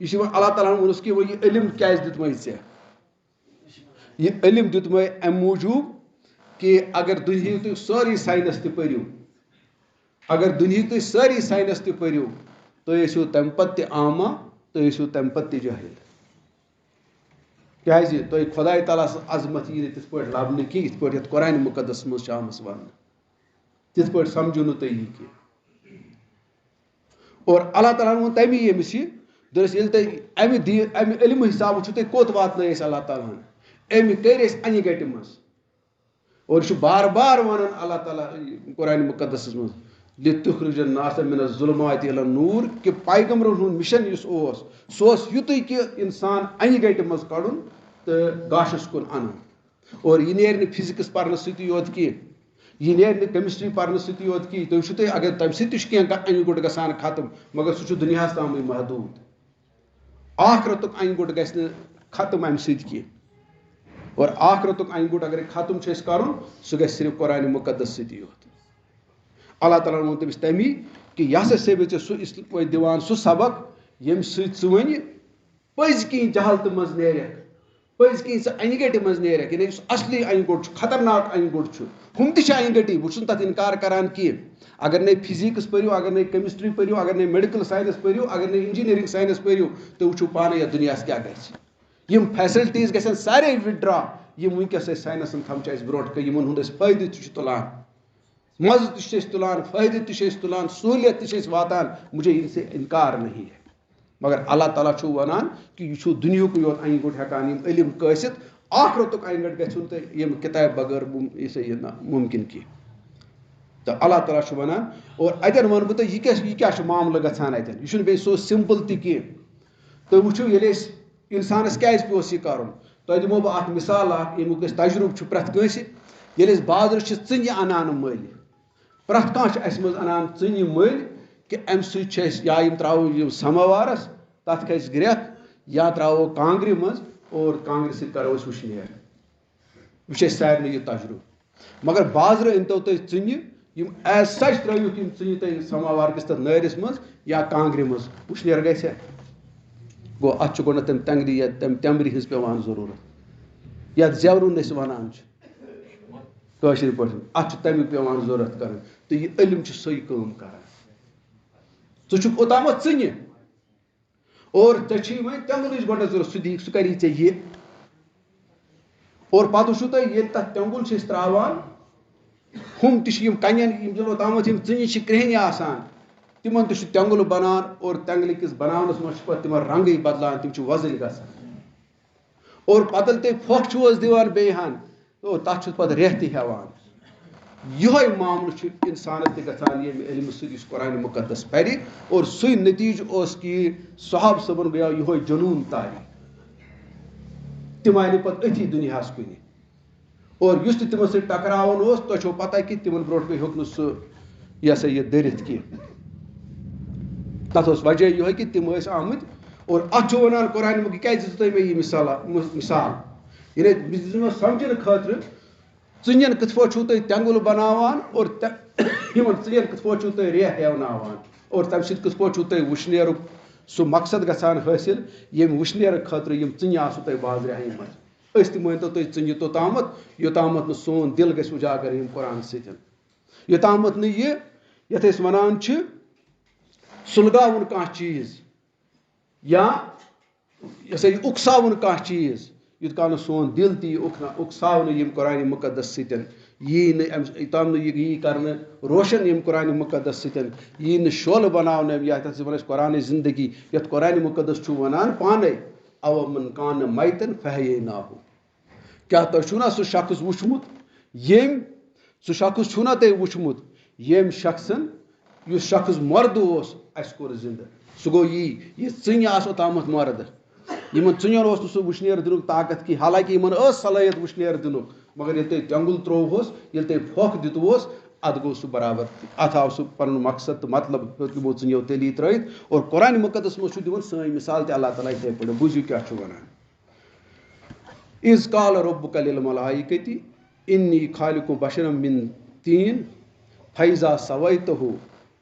Speaker 1: یہِ چھُ اللہ تعالیٰ ہن ووٚنُس کہِ وۄنۍ یہِ علم کیٛازِ دیُتمَے ژےٚ. یہِ علم دیُتمَے امہِ موٗجوٗب کہِ اگر دُنہِکۍ تُہۍ سٲری ساینس تہِ پٔرِو اگر دُنہِکۍ تُہۍ سٲری ساینس تہِ پٔرِو تُہۍ ٲسِو تمہِ پتہٕ تہِ عاما تُہۍ ٲسِو تمہِ پتہٕ تہِ جٲہِل. کیٛازِ تۄہہِ خۄداے تعالیٰ سٕنٛز عظمت یی نہٕ تِتھ پٲٹھۍ لبنہٕ کینٛہہ یِتھ پٲٹھۍ یتھ قرآنِ مُقدس منٛز چھِ آمٕژ وننہٕ. تِتھ پٲٹھۍ سمجھو نہٕ تُہۍ یہِ کینٛہہ. اور اللہ تعالیٰ ہن ووٚن تمی ییٚمِس یہِ دوٚپُس ییٚلہِ تُہۍ امہِ علمہٕ حساب وٕچھِو تُہۍ کوٚت واتنٲے أسۍ اللہ تعالیٰ ہن أمۍ کٔرۍ أسۍ انہِ گٹہِ منٛز. اور یہِ چھُ بار بار ونان اللہ تعالیٰ قرآنِ مُقدسس منٛز لِتُخرِجَ النَّاسَ مِنَ الظُّلُمَاتِ إِلَى النوٗر کہِ پیغمبرن ہُنٛد مِشن یُس اوس سُہ اوس یُتُے کہِ انسان انہِ گٹہِ منٛز کڑُن تہٕ گاشس کُن انُن. اور یہِ نیرِ نہٕ فِزِکٕس پرنہٕ سۭتی یوت کینٛہہ یہِ نیرِ نہٕ کیمسٹری پرنہٕ سۭتی یوت کینٛہہ. تُہۍ وٕچھِو تُہۍ اگر تمہِ سۭتۍ تہِ چھُ کینٛہہ انہِ گوٚٹ گژھان ختم مگر سُہ چھُ دُنیاہس تامٕے محدوٗد. آخرتُک انہِ گوٚٹ گژھِ نہٕ ختم امہِ سۭتۍ کینٛہہ. اور آخرتُک انہِ گوٚٹ اگرے ختم چھُ اَسہِ کرُن سُہ گژھِ صرف قرآنِ مُقدس سۭتی یوت. اللہ تعالیٰ ہن ووٚن تٔمِس تمی کہِ یہِ ہسا چھُسے بہٕ ژےٚ سُہ دِوان سُہ سبق ییٚمہِ سۭتۍ ژٕ وۄنۍ پٔزۍ کِنۍ جہالتہٕ منٛز نیرکھ پٔزۍ کِنۍ ژٕ انہِ گٹہِ منٛز نیرکھ. یعنی یُس اصلی انہِ گوٚٹ چھُ خطرناک انہِ گوٚٹ چھُ ہُم تہِ چھِ انہِ گٹی بہٕ چھُس نہٕ تتھ انکار کران کینٛہہ. اگر نے فِزِکٕس پٔرِو اگر نے کیمسٹری پٔرِو اگر نے میڈِکل ساینس پٔرِو اگر نے انجیٖنرِنٛگ ساینس پٔرِو تُہۍ وٕچھِو پانے یتھ دُنیاہس کیٛاہ گژھِ. یِم فیسلٹیٖز گژھن سارے وِدڈرا یِم وٕنکیٚس أسۍ ساینسن تھمژٕ اَسہِ برونٛٹھ کَنۍ یِمن ہُنٛد أسۍ فٲیدٕ تہِ چھِ تُلان مزٕ تہِ چھِ أسۍ تُلان فٲیدٕ تہِ چھِ أسۍ تُلان سہوٗلیت تہِ چھِ أسۍ واتان مجھے ان سے انکار نہیں ہے. مگر اللہ تعالیٰ چھُ وَنان کہِ یہِ چھُ دُنیہُک یوت اَنہِ گوٚٹ ہٮ۪کان یِم علم کٲسِتھ آخرتُک اَنہِ گوٚٹ گژھُن تہٕ ییٚمہِ کِتابہِ بغٲر یہِ سا یہِ نہ مُمکِن کینٛہہ تہٕ اللہ تعالیٰ چھُ وَنان اور اَتٮ۪ن وَنہٕ بہٕ تۄہہِ یہِ کیٛاہ چھُ معاملہٕ گژھان اَتٮ۪ن یہِ چھُنہٕ بیٚیہِ سُہ سِمپٕل تہِ کینٛہہ تُہۍ وٕچھِو ییٚلہِ أسۍ اِنسانَس کیٛازِ پیوٚس یہِ کَرُن تۄہہِ دِمو بہٕ اَکھ مِثال اَکھ ییٚمیُک أسۍ تجرُبہٕ چھُ پرٛٮ۪تھ کٲنٛسہِ ییٚلہِ أسۍ بازرٕ چھِ ژٕنہِ اَنان مٔلۍ پرٛٮ۪تھ کانٛہہ چھُ اَسہِ منٛز اَنان ژٕنہِ مٔلۍ کہِ اَمہِ سۭتۍ چھِ أسۍ یا یِم ترٛاوو یِم سَماوارَس تَتھ کھسہِ گرٛٮ۪کھ یا ترٛاوو کانٛگرِ منٛز اور کانٛگرِ سۭتۍ کَرو أسۍ وٕشنیر یہِ چھِ اَسہِ سارنٕے یہِ تجرُبہٕ مگر بازرٕ أنۍتو تُہۍ ژٕنہِ یِم ایز سچ ترٛٲیِوکھ یِم ژٕنہِ تُہۍ سَماوار کِس تَتھ نٲرِس منٛز یا کانٛگرِ منٛز وٕشنیر گژھِ گوٚو اَتھ چھُ گۄڈٕنٮ۪تھ تَمہِ تٮ۪نٛگرِ یا تَمہِ تٮ۪مبرِ ہِنٛز پٮ۪وان ضروٗرت یَتھ زٮ۪ورُن أسۍ وَنان چھِ کٲشِر پٲٹھۍ اَتھ چھُ تَمیُک پٮ۪وان ضوٚرَتھ کَرٕنۍ تہٕ یہِ علم چھُ سُے کٲم کَران ژٕ چھُکھ اوٚتامَتھ ژٕنہِ اور ژےٚ چھُے وۄنۍ تٮ۪نٛگلٕچ گۄڈٕنٮ۪تھ ضوٚرَتھ سُہ دی سُہ کَری ژےٚ یہِ اور پَتہٕ وٕچھِو تُہۍ ییٚلہِ تَتھ تٮ۪نٛگُل چھِ أسۍ ترٛاوان ہُم تہِ چھِ یِم کَنٮ۪ن یِم زَن اوٚتامَتھ یِم ژٕنہِ چھِ کرٛہنہِ آسان تِمن تہِ چھُ تٮ۪نٛگُل بَنان اور تٮ۪نٛگلہِ کِس بَناونَس منٛز چھِ پَتہٕ تِمن رنٛگٕے بَدلان تِم چھِ وۄزٕلۍ گژھان اور پَتہٕ ییٚلہِ تُہۍ پھۄکھ چھُو حظ دِوان بیٚیہِ ہن اور تَتھ چھُ پَتہٕ رٮ۪تھ تہِ ہٮ۪وان یِہوے معاملہٕ چھُ اِنسانَس تہِ گژھان ییٚمہِ علمہٕ سۭتۍ یُس قرآنِ مُقدس پَرِ اور سُے نٔتیٖجہٕ اوس کہِ صحابہٕ صٲبن گٔیو یِہوے جنوٗن تاری تِم آیہِ نہٕ پَتہٕ أتھی دُنیاہَس کُنہِ اور یُس تہِ تِمن سۭتۍ ٹکراوان اوس تۄہہِ چھو پَتہ کہِ تِمن برونٛٹھ کَنۍ ہیوٚک نہٕ سُہ یہِ ہسا یہِ دٔرِتھ کینٛہہ تَتھ اوس وجہ یِہوے کہِ تِم ٲسۍ آمٕتۍ اور اَتھ چھُ وَنان قرآنِ مُقدس کیازِ دِژوٕ تۄہہِ مےٚ یہِ مِثال یعنی دِژوٕ سَمجھنہٕ خٲطرٕ ژٕنٮ۪ن کِتھ پٲٹھۍ چھُو تُہۍ تٮ۪نٛگُل بَناوان اور یِمن ژٕنٮ۪ن کِتھ پٲٹھۍ چھُو تُہۍ ریٚہہ ہیٚوناوان اور تَمہِ سۭتۍ کِتھ پٲٹھۍ چھُو تۄہہِ وٕشنیرُک سُہ مقصد گژھان حٲصِل ییٚمہِ وٕشنیرٕ خٲطرٕ یِم ژٕنہِ آسوٕ تۄہہِ بازرٕ اَنِمَژٕ أسۍ تہِ مٲنۍتو تُہۍ ژٕنہِ توٚتامَتھ یوٚتامَتھ نہٕ سون دِل گژھِ اُجاگر ییٚمہِ قرآن سۭتۍ یوٚتامَتھ نہٕ یہِ یَتھ أسۍ وَنان چھِ سُلگاوُن کانٛہہ چیٖز یا یہِ ہسا یہِ اُکساوُن کانٛہہ چیٖز یوٗت کال نہٕ سون دِل تہِ یی اُکساونہٕ ییٚمہِ قرآنِ مُقدس سۭتۍ یی نہٕ یوٚتام نہٕ یہِ یی کَرنہٕ روشن ییٚمہِ قرآنِ مُقدس سۭتۍ یی نہٕ شولہٕ بَناونہٕ یا تَتھ وَنان أسۍ قرآنِ زندگی یَتھ قرآنِ مُقدس چھُ وَنان پانَے اَوَمَن کانہٕ مَیتَن فَہَیے ناہوٗ کیٛاہ تۄہہِ چھُو نا سُہ شخص وٕچھمُت ییٚمۍ سُہ شخص چھُو نا تۄہہِ وٕچھمُت ییٚمۍ شخصن یُس شخص مردٕ اوس اَسہِ کوٚر زِندٕ سُہ گوٚو یہِ ژٕنہِ آسہٕ اوٚتامَتھ مردٕ یِمن ژٕنٮ۪ن اوس نہٕ سُہ وٕشنیر دِنُک طاقت کینٛہہ حالانکہِ یِمن ٲس صلٲحیت وٕشنیر دِنُک مگر ییٚلہِ تۄہہِ تٮ۪نٛگُل ترٛووہوس ییٚلہِ تۄہہِ پھۄکھ دِتوُہوس اَدٕ گوٚو سُہ برابر اَتھ آو سُہ پَنُن مقصد تہٕ مطلب یِمو ژٕنیو تیٚلی ترٛٲیِتھ اور قرآنِ مُقدس منٛز چھُ دِوان سٲنۍ مِثال تہِ اللہ تعالیٰ یِتھَے پٲٹھۍ بوٗزِو کیٛاہ چھُ وَنان اِز قال رۄبُکَ لِلملائکتی اِنی خالقُ بشرم من طیٖن فیضا سویتہُ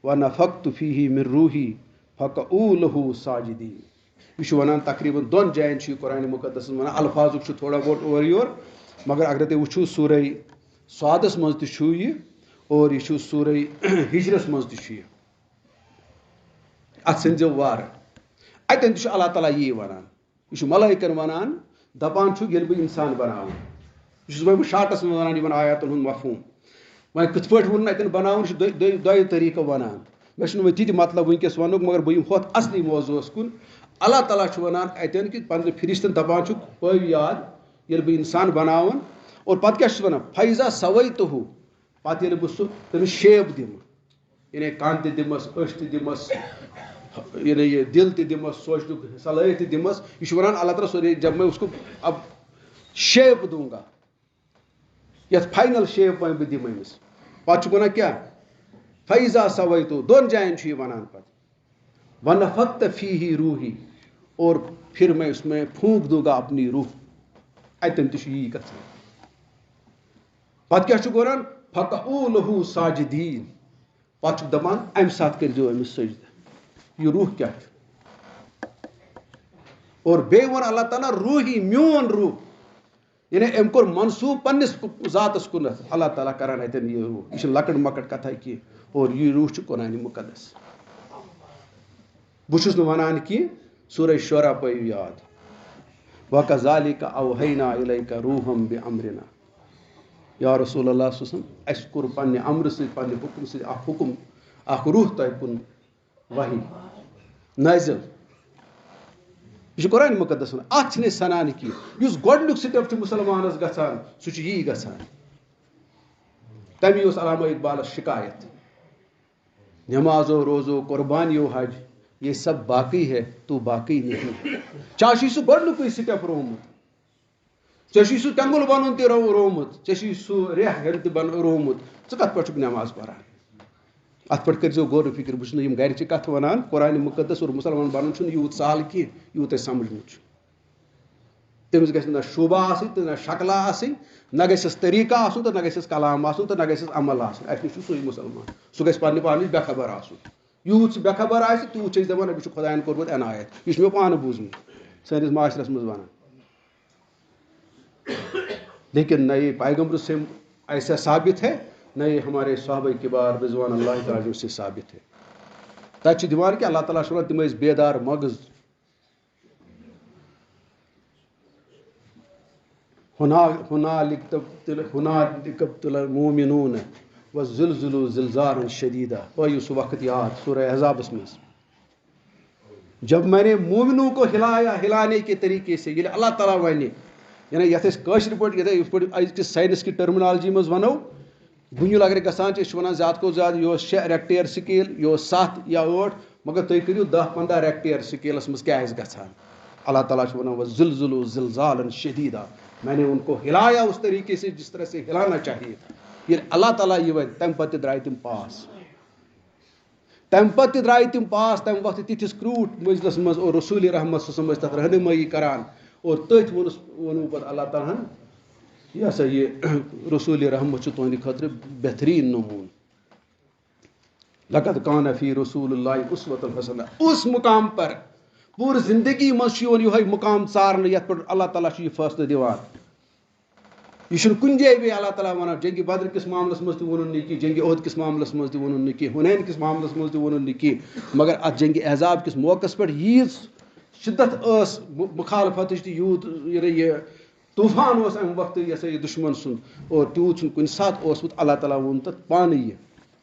Speaker 1: ونفخت فیہ من روحی فقعوا لہُ ساجدیٖن یہِ چھُ وَنان تقریٖباً 2 جاین چھُ یہِ قرآنِ مُقدس منٛز وَنان الفاظُک چھُ تھوڑا بہت اورٕ یور مگر اگرے تُہۍ وٕچھِو سورہ صادَس منٛز تہِ چھُ یہِ اور یہِ چھُ سورہ ہِجرَس منٛز تہِ چھُ یہِ اَتھ سٔنزِو وارٕ اَتٮ۪ن تہِ چھُ اللہ تعالیٰ یی وَنان یہِ چھُ ملٲیکن وَنان دَپان چھُ ییٚلہِ بہٕ اِنسان بَناوُن یہِ چھُس وۄنۍ بہٕ شاٹَس منٛز وَنان یِمن آیاتن ہُنٛد مفہوٗم وۄنۍ کِتھ پٲٹھۍ ووٚنُن اَتٮ۪ن بَناوُن یہِ چھُ دۄیو طٔریٖقو وَنان مےٚ چھُنہٕ وۄنۍ تہِ تہِ مطلب وٕنکیٚس وَنُک مگر بہٕ یِمہٕ ہُتھ اَصلی موضوٗعَس کُن اللہ تعالیٰ چھُ وَنان اَتٮ۪ن کہِ پَنٕنہِ فِرِشتن دَپان چھُکھ پٲیِو یاد ییٚلہِ بہٕ اِنسان بَناوَن اور پَتہٕ کیاہ چھُس وَنان فیضا سویتہُ پَتہٕ ییٚلہِ بہٕ سُہ تٔمِس شیپ دِمہٕ یعنی کَن تہِ دِمَس أچھ تہِ دِمَس یعنی یہِ دِل تہِ دِمَس سونٛچنُک صلٲحیت تہِ دِمَس یہِ چھُ وَنان اللہ تعالیٰ سورُے جب میں اُسکو اب شیپ دوں گا یَتھ فاینَل شیپ وۄنۍ بہٕ دِمہٕ أمِس پَتہٕ چھُ وَنان کیٛاہ فیضا سویتہُ 2 جاین چھُ یہِ وَنان پَتہٕ ونفخت فیہ روحی اور پھر میں اس میں پھونک دوں گا اپنی روح اَتٮ۪ن تہِ چھُ یی گژھان پَتہٕ کیٛاہ چھُکھ وَنان فقعوا لہُ ساجدیٖن پَتہٕ چھُکھ دَپان اَمہِ ساتہٕ کٔرۍزیو أمِس سجدٕ یہِ روح کیٛاہ چھُ اور بیٚیہِ ووٚن اللہ تعالیٰ روحی میون روح یعنی أمۍ کوٚر منصوٗب پنٛنِس ذاتَس کُنَتھ اللہ تعالیٰ کَران اَتٮ۪ن یہِ روح یہِ چھِ لۄکٕٹ مۄکٕٹ کَتھا کینٛہہ اور یہِ روح چھُ قرآنِ مُقدس بہٕ چھُس نہٕ وَنان کینٛہہ سورہ شورہ پٲیِو یاد وَکَذَالِکَ أَوحَیْنَا إِلَیْکَ روٗحًا بِأَمرِنَا یا رسول اللہ صلی اللہ علیہ وسلم اَسہِ کوٚر پنٛنہِ اَمرٕ سۭتۍ پنٛنہِ حُکمہٕ سۭتۍ اکھ حُکُم اکھ روح تۄہہِ کُن وحی نٲزِل یہ قرآن مقدس ون ات سنان کی اس گۄڈنیُک سٹیپ چھُ مُسلمانس گژھان سُہ چھُ یی گژھان تمی اوس علامہ اقبالس شکایت نمازو روزو قربانیو حج یہ سب باقی ہے تو باقی نہیں چاشی سُہ گۄڈنیُکُے سٹیپ رومُت ژےٚ سُہ ٹٮ۪نٛگُل بنُن تہِ رومُت ژےٚ سُہ ریٚہہ ہیٚرِ تہِ رومُت ژٕ کتھ پٮ۪ٹھ چھُکھ نٮ۪ماز پران اتھ پٮ۪ٹھ کٔرۍزیو غور و فِکر بہٕ چھُس نہٕ یِم گرِچہِ کتھٕ ونان قرآنِ مُقدس اور مُسلمان بنُن چھُنہٕ یوٗت سہل کینٛہہ یوٗت اَسہِ سمجھمُت چھُ تٔمِس گژھِ نہ شوٗبہ آسٕنۍ تہٕ نہ شکلا آسٕنۍ نہ گژھٮ۪س طریقہ آسُن تہٕ نہ گژھٮ۪س کلام آسُن تہٕ نہ گژھٮ۪س عمل آسُن اَسہِ نِش چھُ سُے مُسلمان سُہ گژھِ پننہِ پانٕچ بے خبر آسُن یوٗت سُہ بے خبر آسہِ تیوٗت چھِ أسۍ دپان أمِس چھُ خۄدایَن کوٚرمُت عنایت یہِ چھُ مےٚ پانہٕ بوٗزمُت سٲنِس معاشرس منٛز ونان لیکن نہ یہ پیغمبر سے ایسا ثابت ہے نہ یہ ہمارے صحابہ کبار رضوان اللہ تعالیٰ سے ثابت ہے تتہِ چھِ دِوان کہِ اللہ تعالیٰ چھُ وَنان تِم ٲسۍ بیدار مغز هنالك ابتلى المؤمنون وزلزلوا زلزالا شديدا پٲیِو سُہ وقت یاد سورہ احزابس منٛز جب میں نے مومنوں کو ہلایا ہلانے کے طریقے سے ییٚلہِ اللہ تعالیٰ وَنہِ یعنی یَتھ أسۍ کٲشِر پٲٹھۍ یِتھ پٲٹھۍ أزکِس ساینس کی ٹرمنالجی منٛز وَنو بُنیُل اگرے گژھان چھِ أسۍ چھِ وَنان زیادٕ کھۄتہٕ زیادٕ یہِ اوس 6 ریکٹیر سکیل یہِ اوس 7 یا 8 مگر تُہۍ کٔرِو 10-15 ریکٹیر سکیلس منٛز کیٛاہ آسہِ گژھان اللہ تعالیٰ چھُ وَنان وَزِلزِلُوا زِلزالًا شدیدا میں نے ان کو ہلایا اس طریقے سے جس طرح سے ہلانا چاہیے ییٚلہِ اللہ تعالیٰ یہِ وَنہِ تَمہِ پتہٕ تہِ درٛاے تِم پاس تَمہِ پتہٕ تہِ درٛاے تِم پاس تَمہِ وقتہٕ تِتھِس کرٛوٗٹھ منزلس منٛز اور رسوٗلِ رحمت صلی ٲسۍ تَتھ رہنمٲیی کران اور تٔتھۍ ووٚنوٕ پتہٕ اللہ تعالیٰ ہن یہِ ہسا یہِ رسوٗلِ رحمت چھُ تُہنٛدِ خٲطرٕ بہتریٖن نموٗن لقد کان فی رسول اللہ اسوۃ حسنہ اس مقام پر پوٗرٕ زندگی منٛز چھُ یِوان یِہوے مقام ژارنہٕ یتھ پٮ۪ٹھ اللہ تعالیٰ چھُ یہِ فٲصلہٕ دِوان یہِ چھُنہٕ کُنہِ جایہِ بیٚیہِ اللہ تعالیٰ وَنان جنگہِ بدر کِس معاملس منٛز تہِ ووٚنُن نہٕ کینٛہہ جنگہِ عہد کِس معاملس منٛز تہِ ووٚنُن نہٕ کینٛہہ حُنین کِس معاملس منٛز تہِ ووٚنُن نہٕ کینٛہہ مگر اتھ جنگہِ احزاب کِس موقعس پٮ۪ٹھ ییٖژ شِدت ٲس مُخالفتٕچ تہِ یوٗت یہِ طوٗفان اوس امہِ وقتہٕ یہِ ہسا یہِ دُشمن سُنٛد اور تیوٗت چھُنہٕ کُنہِ ساتہٕ اوسمُت اللہ تعالیٰ ووٚن تتھ پانہٕ یہِ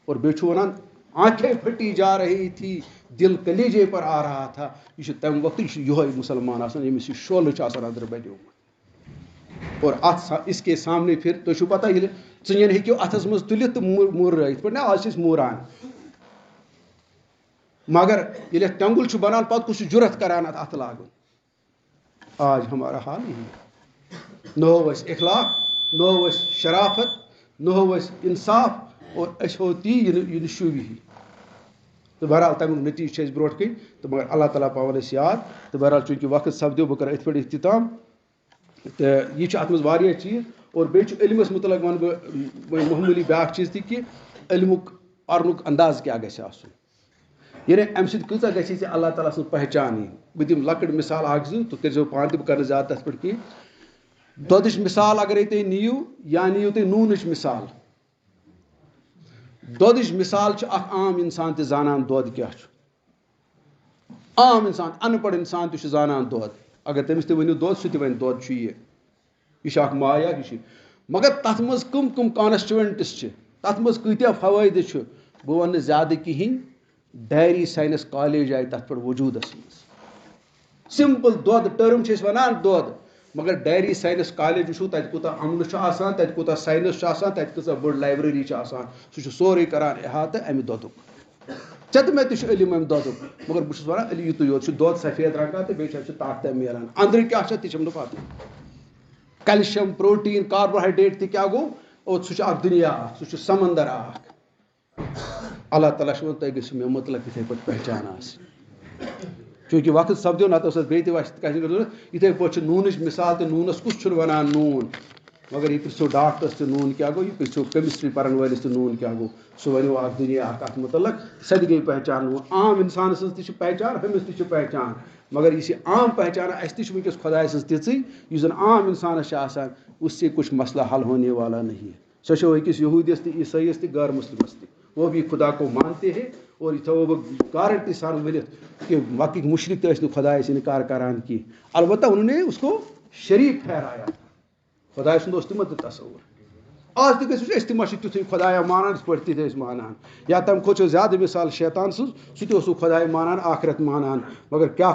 Speaker 1: اور بیٚیہِ چھُ وَنان آنکھیں پھٹی جا رہی تھی دل کلیجے پر آ رہا تھا یہِ چھُ تمہِ وقتہٕ یہِ چھُ یِہوے مُسلمان آسان ییٚمِس یہِ شولہٕ چھُ آسان أنٛدرٕ بنیومُت اور اتھ اس کے سامنے پھر تُہۍ چھُو پتہ ییٚلہِ ژٕنٮ۪ن ہیٚکِو اتھس منٛز تُلِتھ تہٕ موٗررٲیِتھ یِتھ پٲٹھۍ نا آز چھِ أسۍ موٗران مگر ییٚلہِ اَتھ ٹٮ۪نٛگُل چھُ بنان پتہٕ کُس چھُ جُرت کران اتھ اَتھٕ لاگُن آج ہمارا حال یہی ہے نہ ہو اَسہِ اخلاق نہ ہو اَسہِ شرافت نہ ہو اَسہِ انصاف اور أسۍ ہو تی یہِ نہٕ شوٗبہِ ہی تہٕ بہرحال تمیُک نٔتیٖجہٕ چھِ اَسہِ برونٛٹھ کَنۍ تہٕ مگر اللہ تعالیٰ پاوَن أسۍ یاد تہٕ بہرحال چوٗنٛکہِ وقت سپدیو بہٕ کَرٕ أتھۍ پٮ۪ٹھ اختتام تہٕ یہِ چھُ اَتھ منٛز واریاہ چیٖز اور بیٚیہِ چھُ علمَس مُتعلق وَنہٕ بہٕ معموٗلی بیٛاکھ چیٖز تہِ کہِ علمُک پَرنُک انداز کیٛاہ گژھِ آسُن یعنی اَمہِ سۭتۍ کۭژاہ گژھِ ژےٚ اللہ تعالیٰ سٕنٛز پہچان یِنۍ بہٕ دِمہٕ لۄکٕٹ مِثال 1-2 تُہۍ کٔرۍزیو پانہٕ تہِ بہٕ کَرٕ نہٕ زیادٕ تَتھ پٮ۪ٹھ کینٛہہ دۄدٕچ مِثال اگرے تُہۍ نِیِو یا نِیِو تُہۍ نوٗنٕچ مِثال دۄدٕچ مِثال چھِ اکھ عام اِنسان تہِ زانان دۄد کیٛاہ چھُ عام اِنسان اَن پَڑھ اِنسان تہِ چھُ زانان دۄد اگر تٔمِس تہِ ؤنِو دۄد سُہ تہِ وَنہِ دۄد چھُ یہِ چھُ اکھ مایا یہِ چھُ مگر تَتھ منٛز کٕم کانسٹِچوٗوَنٹٕس چھِ تَتھ منٛز کۭتیاہ فوٲیدٕ چھُ بہٕ وَنہٕ نہٕ زیادٕ کِہیٖنۍ ڈیری ساینس کالیج آیہِ تَتھ پٮ۪ٹھ وجوٗدَس منٛز سِمپٕل دۄد ٹٔرٕم چھِ أسۍ وَنان دۄد مگر ڈیری ساینس کالیج وٕچھو تَتہِ کوٗتاہ عملہٕ چھُ آسان تَتہِ کوٗتاہ ساینس چھُ آسان تَتہِ کۭژاہ بٔڑ لایبرٔری چھِ آسان سُہ چھُ سورُے کران احاطہٕ اَمہِ دۄدُک ژےٚ تہٕ مےٚ تہِ چھُ علم اَمہِ دۄدُک مگر بہٕ چھُس وَنان یِتُے یوت چھُ دۄد سفید رنٛگا تہٕ بیٚیہِ چھِ اَمہِ سۭتۍ طاقتہ میلان أنٛدرٕ کیٛاہ چھِ تہِ چھَم نہٕ پَتہ کیلشیم پروٹیٖن کاربوہایڈریٹ تہِ کیٛاہ گوٚو اور سُہ چھُ اکھ دُنیا اکھ سُہ چھُ سمندر اکھ اللہ تعالیٰ چھُ وَنان تۄہہِ گٔژھِو مےٚ مُتعلق یِتھٕے پٲٹھۍ پہچان آسٕنۍ چوٗنٛکہِ وقت سپدیو نتہٕ اوس اَتھ بیٚیہِ تہِ کَتھِ ضروٗرت یِتھٕے پٲٹھۍ چھِ نوٗنٕچ مِثال تہٕ نوٗنَس کُس چھُنہٕ وَنان نوٗن مگر یہِ پِرٛژھو ڈاکٹرس تہِ نوٗن کیٛاہ گوٚو یہِ پِرٛژھو کیمِسٹری پَرن وٲلِس تہِ نوٗن کیٛاہ گوٚو سُہ وَنیو اکھ دُنیا اکھ اَتھ مُتعلق سۄ تہِ گٔے پہچان نوٗن عام اِنسان سٕنٛز تہِ چھِ پہچان ہُمِس تہِ چھِ پہچان مگر یُس یہِ عام پہچان اَسہِ تہِ چھِ وٕنکیٚس خۄداے سٕنٛز تِژٕے یُس زَن عام اِنسانَس چھِ آسان اس سے کچھ مسئلہ حل ہونے والا نہیں ہے سۄ چھو أکِس یہوٗدِیَس تہِ عیٖسٲیِس تہِ غٲر مُسلِمَس تہِ وہ بھی خدا کو مانتے ہیں اور یہِ تھاوو بہٕ گارنٹی سان ؤنِتھ کہِ وقتٕکۍ مُشرِق تہِ ٲسۍ نہٕ خۄدایَس اِنکار کران کینٛہہ البتہ اُنہوں نے اس کو شریٖک ٹھہرایا خۄداے سُنٛد اوس تِمن تہِ تصوُر آز تہِ گژھِ أسۍ تہِ ما چھِ تیُتھُے خۄدایا مانان یِتھ پٲٹھۍ تہِ ٲسۍ مانان یا تَمہِ کھۄتہٕ چھِ زیادٕ مِثال شیطان سٕنٛز سُہ تہِ اوسُکھ خۄداے مانان آخرت مانان مگر کیٛاہ